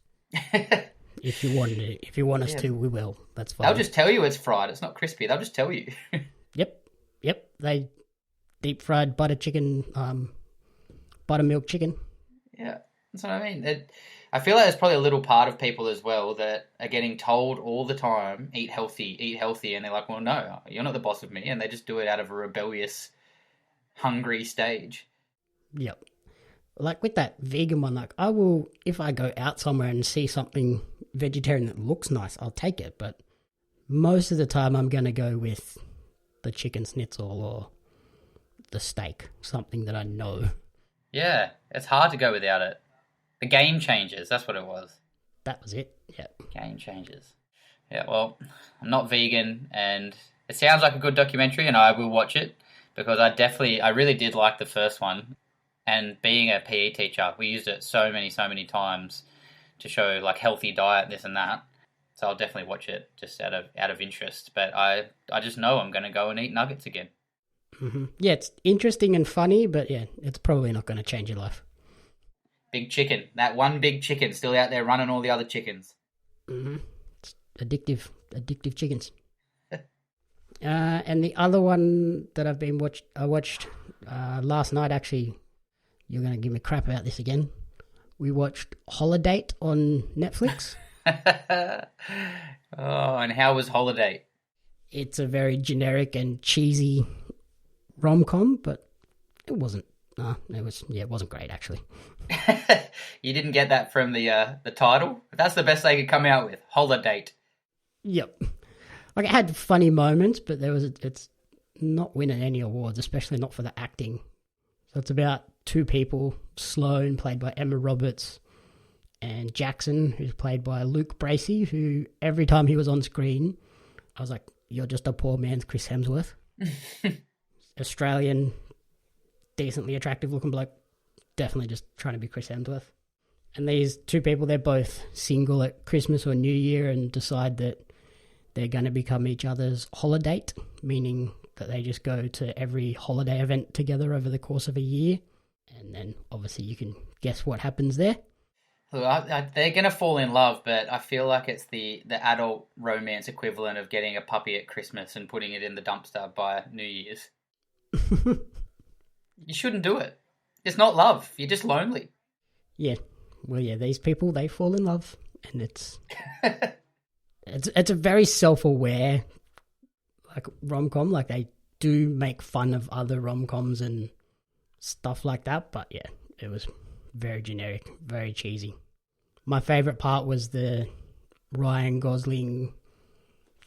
If you want us to, we will. That's fine. They'll just tell you it's fried. It's not crispy. They'll just tell you. Yep. They deep fried buttermilk chicken. Yeah, that's what I mean. I feel like there's probably a little part of people as well that are getting told all the time, eat healthy, and they're like, well, no, you're not the boss of me, and they just do it out of a rebellious, hungry stage. Yep. Like with that vegan one, like I will, if I go out somewhere and see something vegetarian that looks nice, I'll take it, but most of the time I'm going to go with the chicken schnitzel or the steak, something that I know. Yeah, it's hard to go without it. The Game Changers, that's what it was. That was it, yeah. Game Changers. Yeah, well, I'm not vegan, and it sounds like a good documentary, and I will watch it, because I really did like the first one, and being a PE teacher, we used it so many times to show, like, healthy diet, this and that, so I'll definitely watch it, just out of interest, but I just know I'm going to go and eat nuggets again. Mm-hmm. Yeah, it's interesting and funny, but yeah, it's probably not going to change your life. Big chicken. That one big chicken still out there running all the other chickens. Mm-hmm. It's addictive chickens. And the other one that I watched last night, actually, you're going to give me crap about this again. We watched Holiday on Netflix. Oh, and how was Holiday? It's a very generic and cheesy rom-com, but it wasn't. It wasn't great, actually. You didn't get that from the title? That's the best they could come out with. Holiday. Yep. Like, it had funny moments, but it's not winning any awards, especially not for the acting. So it's about 2 people, Sloane, played by Emma Roberts, and Jackson, who's played by Luke Bracey, who every time he was on screen, I was like, you're just a poor man's Chris Hemsworth. Australian, decently attractive looking bloke, definitely just trying to be Chris Hemsworth. And these 2 people, they're both single at Christmas or New Year and decide that they're going to become each other's holiday, meaning that they just go to every holiday event together over the course of a year. And then obviously you can guess what happens there. Look, they're going to fall in love, but I feel like it's the adult romance equivalent of getting a puppy at Christmas and putting it in the dumpster by New Year's. You shouldn't do it. It's not love. You're just lonely. Yeah. Well, yeah, these people, they fall in love, and it's it's a very self-aware like rom-com. Like, they do make fun of other rom-coms and stuff like that, but yeah, it was very generic, very cheesy. My favourite part was the Ryan Gosling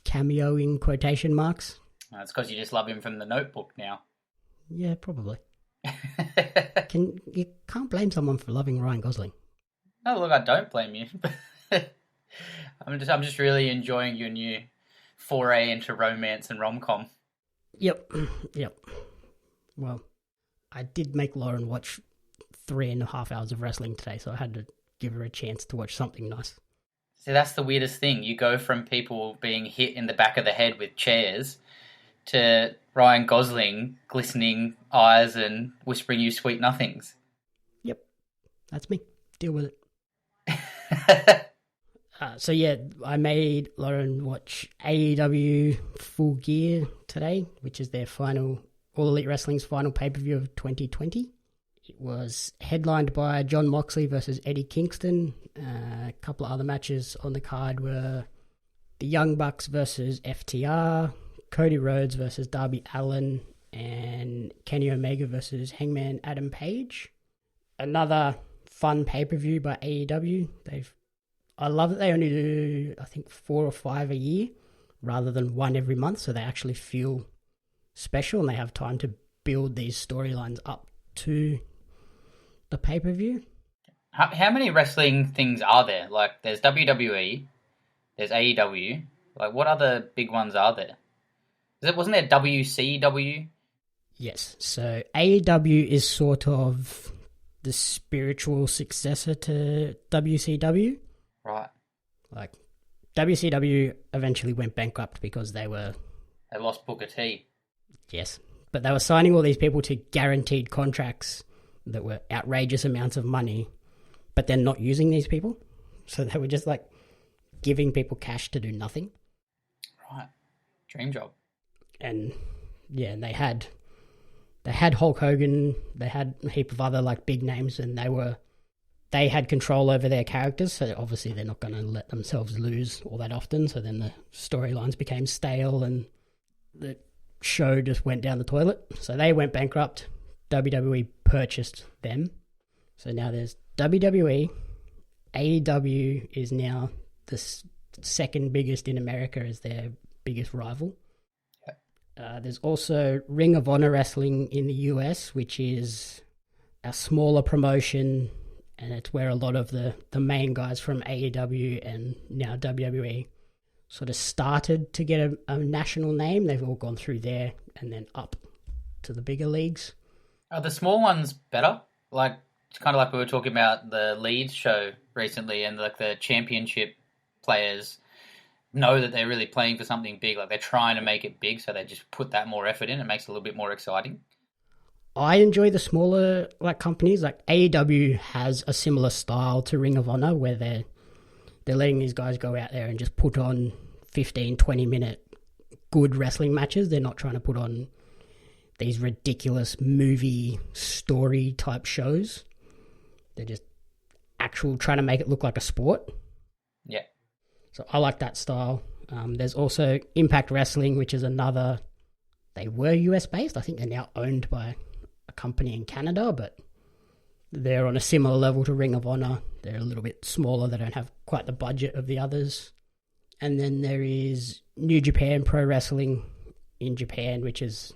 cameo in quotation marks. That's because you just love him from The Notebook now. Yeah, probably. You can't blame someone for loving Ryan Gosling. No, look, I don't blame you. I'm just really enjoying your new foray into romance and rom-com. Yep. Well, I did make Lauren watch 3.5 hours of wrestling today, so I had to give her a chance to watch something nice. See, that's the weirdest thing. You go from people being hit in the back of the head with chairs to Ryan Gosling glistening eyes and whispering you sweet nothings. Yep, that's me. Deal with it. So yeah, I made Lauren watch AEW Full Gear today, which is their final, All Elite Wrestling's final pay-per-view of 2020. It was headlined by Jon Moxley versus Eddie Kingston. A couple of other matches on the card were the Young Bucks versus FTR, Cody Rhodes versus Darby Allin, and Kenny Omega versus Hangman Adam Page. Another fun pay-per-view by AEW. I love that they only do, I think, 4 or 5 a year rather than one every month, so they actually feel special and they have time to build these storylines up to the pay-per-view. How many wrestling things are there? Like, there's WWE, there's AEW. Like, what other big ones are there? Wasn't there WCW? Yes, so AEW is sort of the spiritual successor to WCW. Right. Like, WCW eventually went bankrupt because they lost Booker T. Yes, but they were signing all these people to guaranteed contracts that were outrageous amounts of money, but they're not using these people. So they were just like giving people cash to do nothing. Right. Dream job. And yeah, and they had Hulk Hogan, they had a heap of other like big names, and they had control over their characters, so obviously they're not going to let themselves lose all that often, so then the storylines became stale and the show just went down the toilet. So they went bankrupt. WWE purchased them. So now there's WWE. AEW is now the second biggest in America as their biggest rival. There's also Ring of Honor Wrestling in the US, which is a smaller promotion, and it's where a lot of the main guys from AEW and now WWE sort of started to get a national name. They've all gone through there and then up to the bigger leagues. Are the small ones better? Like, it's kind of like we were talking about the Leeds show recently, and like the championship players know that they're really playing for something big. Like, they're trying to make it big, so they just put that more effort in. It makes it a little bit more exciting. I enjoy the smaller like companies. Like AEW has a similar style to Ring of Honor, where they're letting these guys go out there and just put on 15, 20-minute good wrestling matches. They're not trying to put on these ridiculous movie story type shows. They're just trying to make it look like a sport. Yeah. So I like that style. There's also Impact Wrestling, which is another... They were US-based. I think they're now owned by a company in Canada, but they're on a similar level to Ring of Honor. They're a little bit smaller. They don't have quite the budget of the others. And then there is New Japan Pro Wrestling in Japan, which is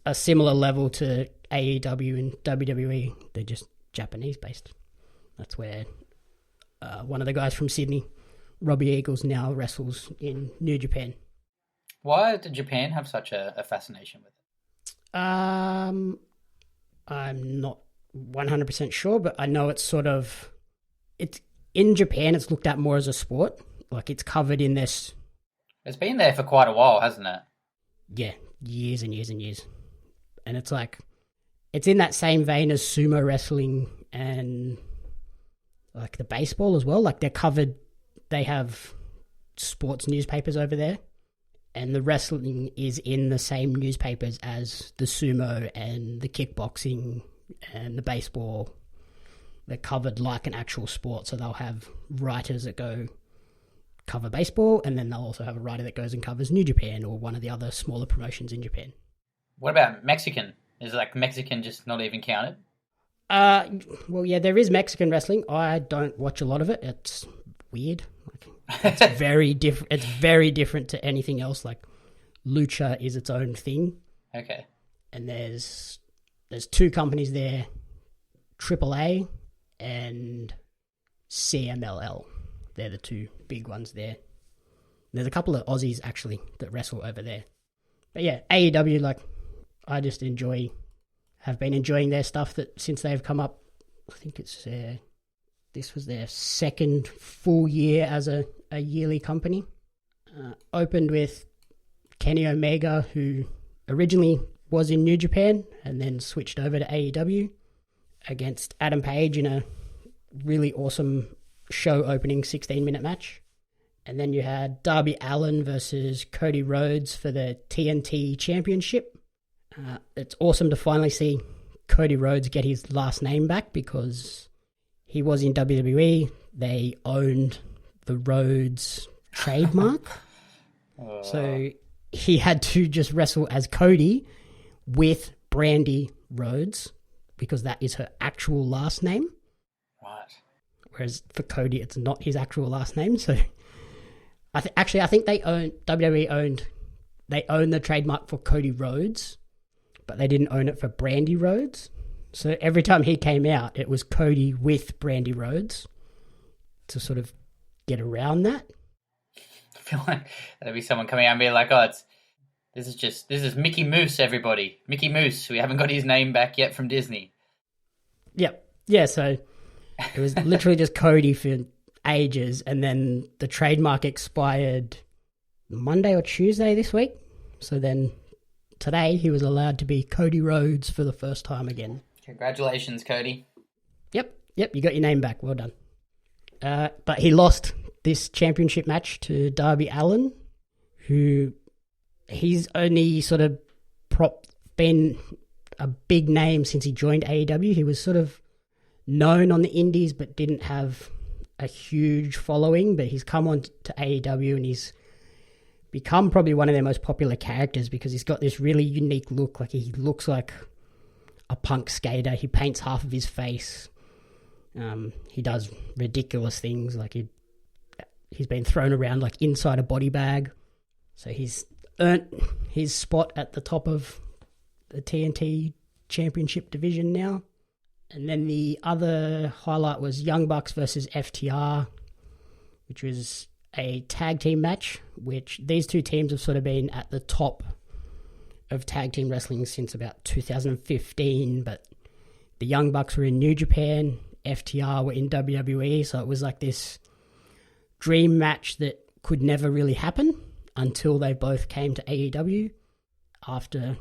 a similar level to AEW and WWE. They're just Japanese-based. That's where one of the guys from Sydney, Robbie Eagles, now wrestles in New Japan. Why did Japan have such a fascination with it? I'm not 100% sure, but I know it's sort of... It's in Japan, it's looked at more as a sport. Like, it's covered in this... It's been there for quite a while, hasn't it? Yeah, years and years and years. And it's like... It's in that same vein as sumo wrestling and like the baseball as well. Like, they're covered... They have sports newspapers over there, and the wrestling is in the same newspapers as the sumo and the kickboxing and the baseball. They're covered like an actual sport, so they'll have writers that go cover baseball, and then they'll also have a writer that goes and covers New Japan or one of the other smaller promotions in Japan. What about Mexican? Is like Mexican just not even counted? Well, yeah, there is Mexican wrestling. I don't watch a lot of it. It's weird. Like, it's very different. It's very different to anything else. Like, lucha is its own thing. Okay. And there's two companies there, AAA and CMLL. They're the two big ones there. There's a couple of Aussies actually that wrestle over there. But yeah, AEW, like, I just enjoy have been enjoying their stuff that since they've come up. I think it's this was their second full year as a yearly company. Opened with Kenny Omega, who originally was in New Japan and then switched over to AEW, against Adam Page in a really awesome show opening 16-minute match. And then you had Darby Allin versus Cody Rhodes for the TNT Championship. It's awesome to finally see Cody Rhodes get his last name back, because he was in WWE. They owned the Rhodes trademark. So he had to just wrestle as Cody with Brandy Rhodes, because that is her actual last name. Right. Whereas for Cody, it's not his actual last name. So I think WWE owned the trademark for Cody Rhodes, but they didn't own it for Brandy Rhodes. So every time he came out, it was Cody with Brandy Rhodes to sort of get around that. I feel like there'll be someone coming out and be like, "Oh, this is Mickey Mouse, everybody. Mickey Mouse. We haven't got his name back yet from Disney." Yep. Yeah. So it was literally just Cody for ages, and then the trademark expired Monday or Tuesday this week. So then today he was allowed to be Cody Rhodes for the first time again. Congratulations, Cody. Yep, you got your name back. Well done. But he lost this championship match to Darby Allin, who he's only sort of been a big name since he joined AEW. He was sort of known on the indies but didn't have a huge following, but he's come on to AEW and he's become probably one of their most popular characters, because he's got this really unique look. Like, he looks like a punk skater. He paints half of his face. He does ridiculous things, like he's been thrown around like inside a body bag. So he's earned his spot at the top of the TNT Championship division now. And then the other highlight was Young Bucks versus FTR, which was a tag team match, which these two teams have sort of been at the top of tag team wrestling since about 2015, but the Young Bucks were in New Japan, FTR were in WWE, so it was like this dream match that could never really happen until they both came to AEW. After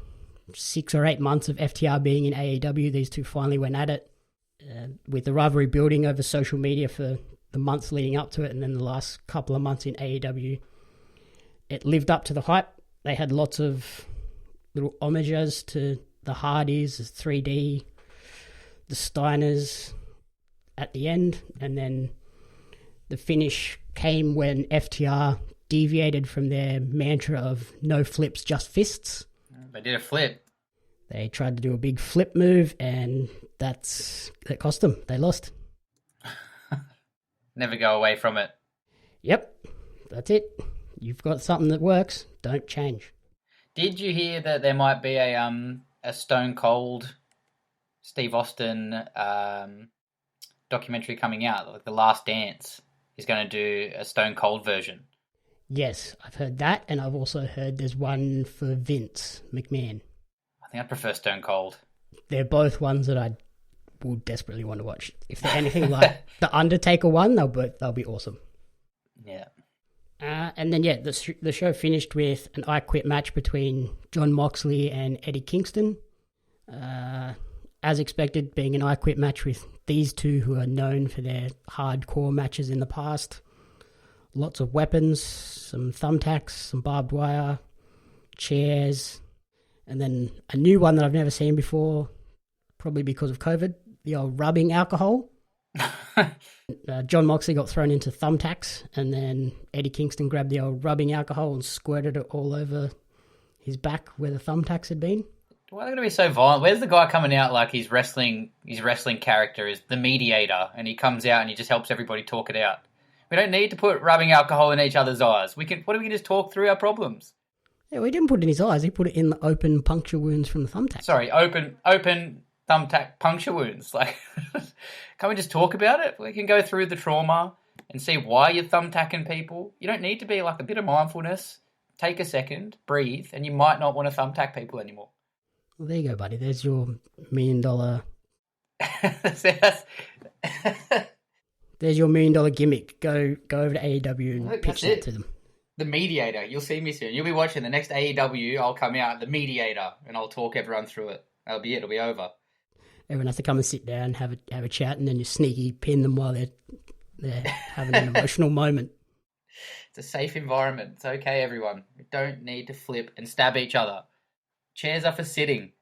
6 or 8 months of FTR being in AEW, these two finally went at it, with the rivalry building over social media for the months leading up to it, and then the last couple of months in AEW. It lived up to the hype. They had lots of little homages to the Hardys, the 3D, the Steiners at the end, and then the finish came when FTR deviated from their mantra of no flips, just fists. They did a flip. They tried to do a big flip move, and that cost them. They lost. Never go away from it. Yep, that's it. You've got something that works. Don't change. Did you hear that there might be a Stone Cold Steve Austin documentary coming out, like The Last Dance? He's going to do a Stone Cold version. Yes, I've heard that, and I've also heard there's one for Vince McMahon. I think I'd prefer Stone Cold. They're both ones that I will desperately want to watch. If they're anything like the Undertaker one, they'll be awesome. Yeah. And then, the show finished with an I Quit match between Jon Moxley and Eddie Kingston. As expected, being an I Quit match with these two who are known for their hardcore matches in the past. Lots of weapons, some thumbtacks, some barbed wire, chairs, and then a new one that I've never seen before, probably because of COVID, the old rubbing alcohol. Jon Moxley got thrown into thumbtacks, and then Eddie Kingston grabbed the old rubbing alcohol and squirted it all over his back where the thumbtacks had been. Why are they going to be so violent? Where's the guy coming out like his wrestling character is the mediator, and he comes out and he just helps everybody talk it out? We don't need to put rubbing alcohol in each other's eyes. We can just talk through our problems. Yeah, we didn't put it in his eyes. He put it in the open puncture wounds from the thumbtack. Sorry, open thumbtack puncture wounds. Like, can't we just talk about it? We can go through the trauma and see why you're thumbtacking people. You don't need to be like a bit of mindfulness. Take a second, breathe, and you might not want to thumbtack people anymore. Well, there you go, buddy. There's your $1 million. There's your $1 million gimmick. Go over to AEW and Look, pitch that to them. The Mediator. You'll see me soon. You'll be watching the next AEW. I'll come out, The Mediator, and I'll talk everyone through it. That'll be it. It'll be over. Everyone has to come and sit down, have a chat, and then you sneaky pin them while they're having an emotional moment. It's a safe environment. It's okay, everyone. We don't need to flip and stab each other. Chairs are for sitting.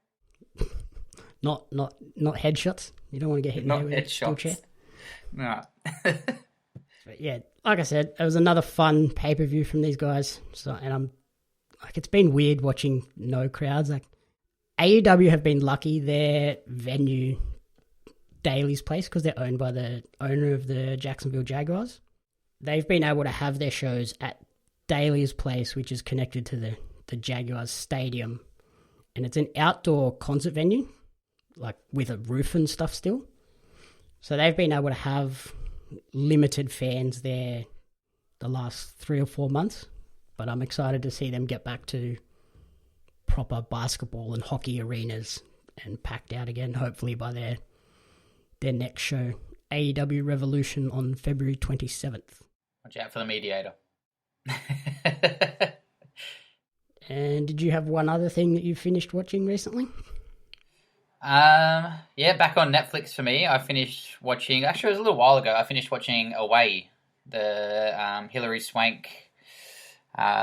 Not headshots. You don't want to get hit in the head with a steel chair. No. But yeah, like I said, it was another fun pay-per-view from these guys. So, and I'm like, it's been weird watching no crowds. Like, AEW have been lucky. Their venue, Daly's Place, because they're owned by the owner of the Jacksonville Jaguars. They've been able to have their shows at Daly's Place, which is connected to the Jaguars Stadium. And it's an outdoor concert venue, like with a roof and stuff still. So they've been able to have limited fans there the last 3 or 4 months. But I'm excited to see them get back to proper basketball and hockey arenas and packed out again, hopefully by their next show, AEW Revolution, on February 27th. Watch out for the Mediator. And did you have one other thing that you finished watching recently? Yeah, back on Netflix for me. I finished watching, actually it was a little while ago, I finished watching Away, the Hilary Swank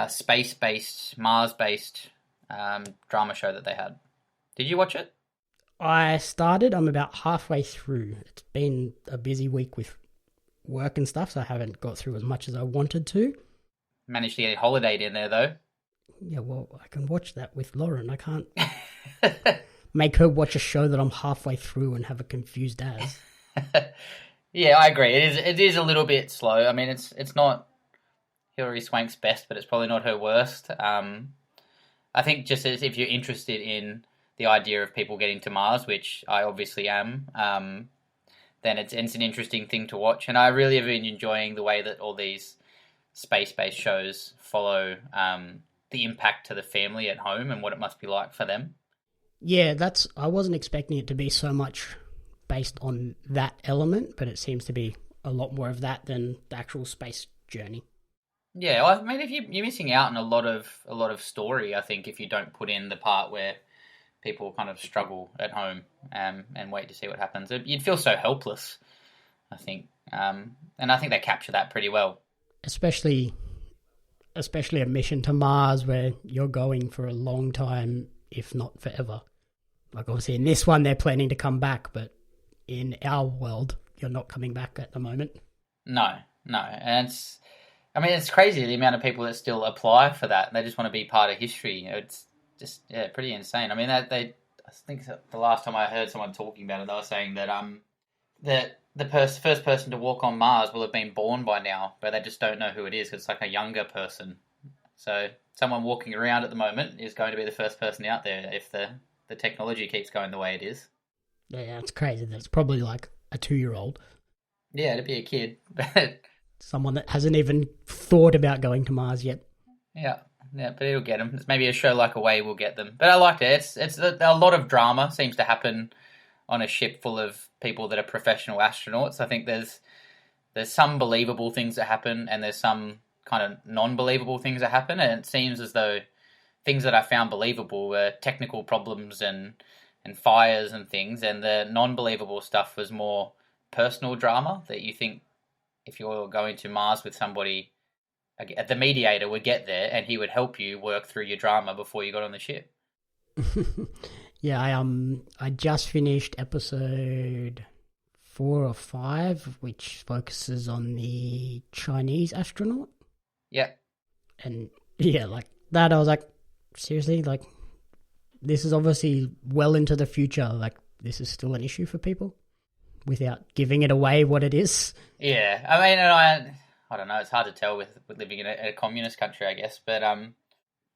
space-based, Mars-based drama show that they had. Did you watch it? I started. I'm about halfway through. It's been a busy week with work and stuff, so I haven't got through as much as I wanted to. Managed to get a holiday in there, though. Yeah, well, I can watch that with Lauren. I can't make her watch a show that I'm halfway through and have a confused as. Yeah, I agree. It is a little bit slow. I mean, it's not Hilary Swank's best, but it's probably not her worst. I think just as if you're interested in the idea of people getting to Mars, which I obviously am, then it's an interesting thing to watch. And I really have been enjoying the way that all these space-based shows follow the impact to the family at home and what it must be like for them. Yeah, I wasn't expecting it to be so much based on that element, but it seems to be a lot more of that than the actual space journey. Yeah, well, I mean, if you're missing out on a lot of story, I think, if you don't put in the part where people kind of struggle at home and wait to see what happens, you'd feel so helpless, I think. And I think they capture that pretty well. Especially a mission to Mars where you're going for a long time, if not forever. Like, obviously in this one they're planning to come back, but in our world you're not coming back at the moment. No. And it's crazy the amount of people that still apply for that. They just want to be part of history. It's just pretty insane. I mean, I think the last time I heard someone talking about it, they were saying that the first person to walk on Mars will have been born by now, but they just don't know who it is because it's like a younger person. So someone walking around at the moment is going to be the first person out there if the technology keeps going the way it is. Yeah, it's crazy. That's probably like a 2-year-old. Yeah, it'd be a kid. Someone that hasn't even thought about going to Mars yet. Yeah, but it'll get them. It's maybe a show like Away will get them. But I liked it. It's a lot of drama seems to happen on a ship full of people that are professional astronauts. I think there's some believable things that happen and there's some kind of non-believable things that happen. And it seems as though things that I found believable were technical problems and fires and things. And the non-believable stuff was more personal drama that you think if you're going to Mars with somebody, the Mediator would get there and he would help you work through your drama before you got on the ship. Yeah, I just finished episode 4 or 5, which focuses on the Chinese astronaut. Yeah. And yeah, like that, I was like, seriously, like this is obviously well into the future. Like this is still an issue for people without giving it away what it is. Yeah, I mean, I don't know. It's hard to tell with living in a communist country, I guess. But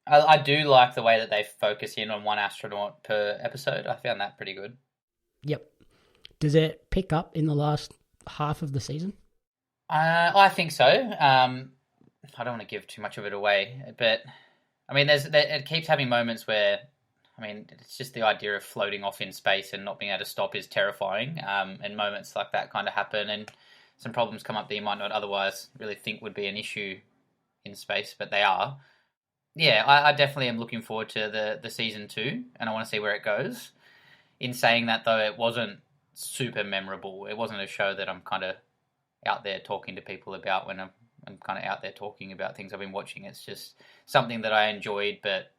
I do like the way that they focus in on one astronaut per episode. I found that pretty good. Yep. Does it pick up in the last half of the season? I think so. I don't want to give too much of it away, but I mean, it keeps having moments where, I mean, it's just the idea of floating off in space and not being able to stop is terrifying. And moments like that kind of happen, and some problems come up that you might not otherwise really think would be an issue in space, but they are. Yeah, I definitely am looking forward to the season 2, and I want to see where it goes. In saying that, though, it wasn't super memorable. It wasn't a show that I'm kind of out there talking to people about when I'm kind of out there talking about things I've been watching. It's just something that I enjoyed, but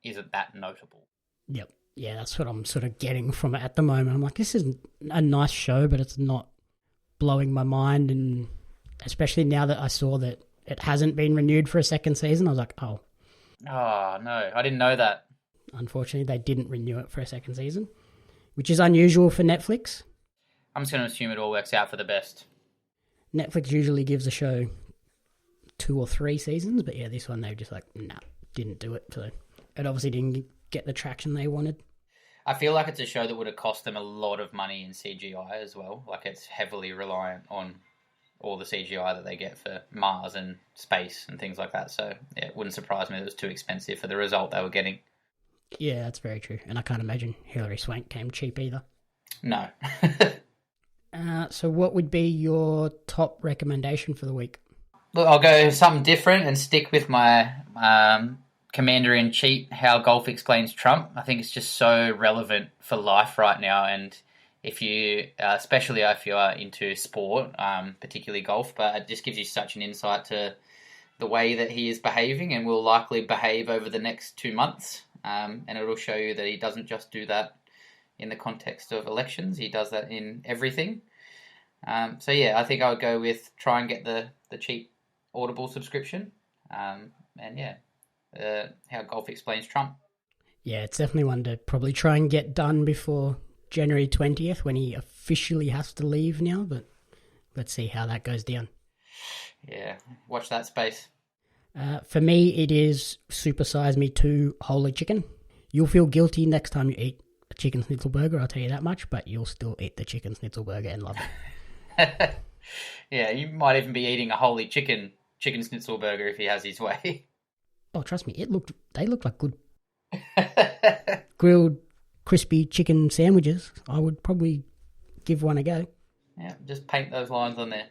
isn't that notable. Yep. Yeah, that's what I'm sort of getting from it at the moment. I'm like, this is a nice show, but it's not blowing my mind. And especially now that I saw that it hasn't been renewed for a second season, I was like, oh. Oh, no, I didn't know that. Unfortunately, they didn't renew it for a second season, which is unusual for Netflix. I'm just going to assume it all works out for the best. Netflix usually gives a show 2 or 3 seasons, but yeah, this one they were just like, nah, didn't do it. So it obviously didn't get the traction they wanted. I feel like it's a show that would have cost them a lot of money in CGI as well. Like, it's heavily reliant on all the CGI that they get for Mars and space and things like that. So yeah, it wouldn't surprise me that it was too expensive for the result they were getting. Yeah, that's very true. And I can't imagine Hilary Swank came cheap either. No. So what would be your top recommendation for the week? Look, I'll go something different and stick with my Commander-in-Chief, How Golf Explains Trump. I think it's just so relevant for life right now, and if you, especially if you are into sport, particularly golf, but it just gives you such an insight to the way that he is behaving and will likely behave over the next 2 months, and it'll show you that he doesn't just do that in the context of elections, he does that in everything. So yeah, I think I would go with try and get the cheap Audible subscription, and yeah, How Golf Explains Trump. Yeah, it's definitely one to probably try and get done before January 20th when he officially has to leave now, but let's see how that goes down. Yeah, watch that space. For me, it is Super Size Me 2 Holy Chicken. You'll feel guilty next time you eat a chicken schnitzel burger, I'll tell you that much, but you'll still eat the chicken schnitzel burger and love it. Yeah, you might even be eating a holy chicken schnitzel burger if he has his way. Oh, trust me, they look like good grilled, crispy chicken sandwiches. I would probably give one a go. Yeah, just paint those lines on there.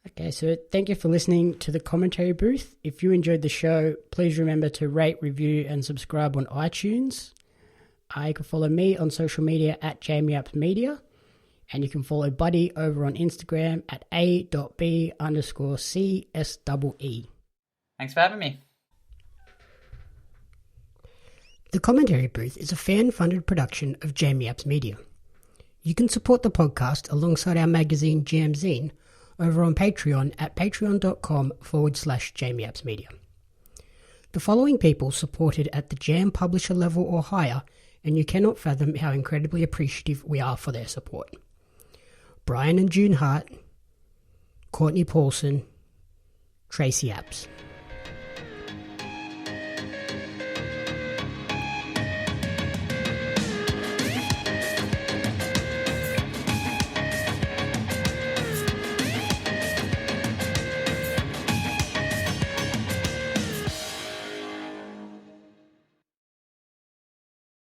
Okay, so thank you for listening to the commentary booth. If you enjoyed the show, please remember to rate, review, and subscribe on iTunes. You can follow me on social media at JamieAppsMedia, and you can follow Buddy over on Instagram at a.b_CSEE. Thanks for having me. The Commentary Booth is a fan-funded production of Jamie Apps Media. You can support the podcast alongside our magazine Jam Zine over on Patreon at patreon.com/Jamie Apps Media. The following people supported at the Jam publisher level or higher, and you cannot fathom how incredibly appreciative we are for their support. Brian and June Hart, Courtney Paulson, Tracy Apps.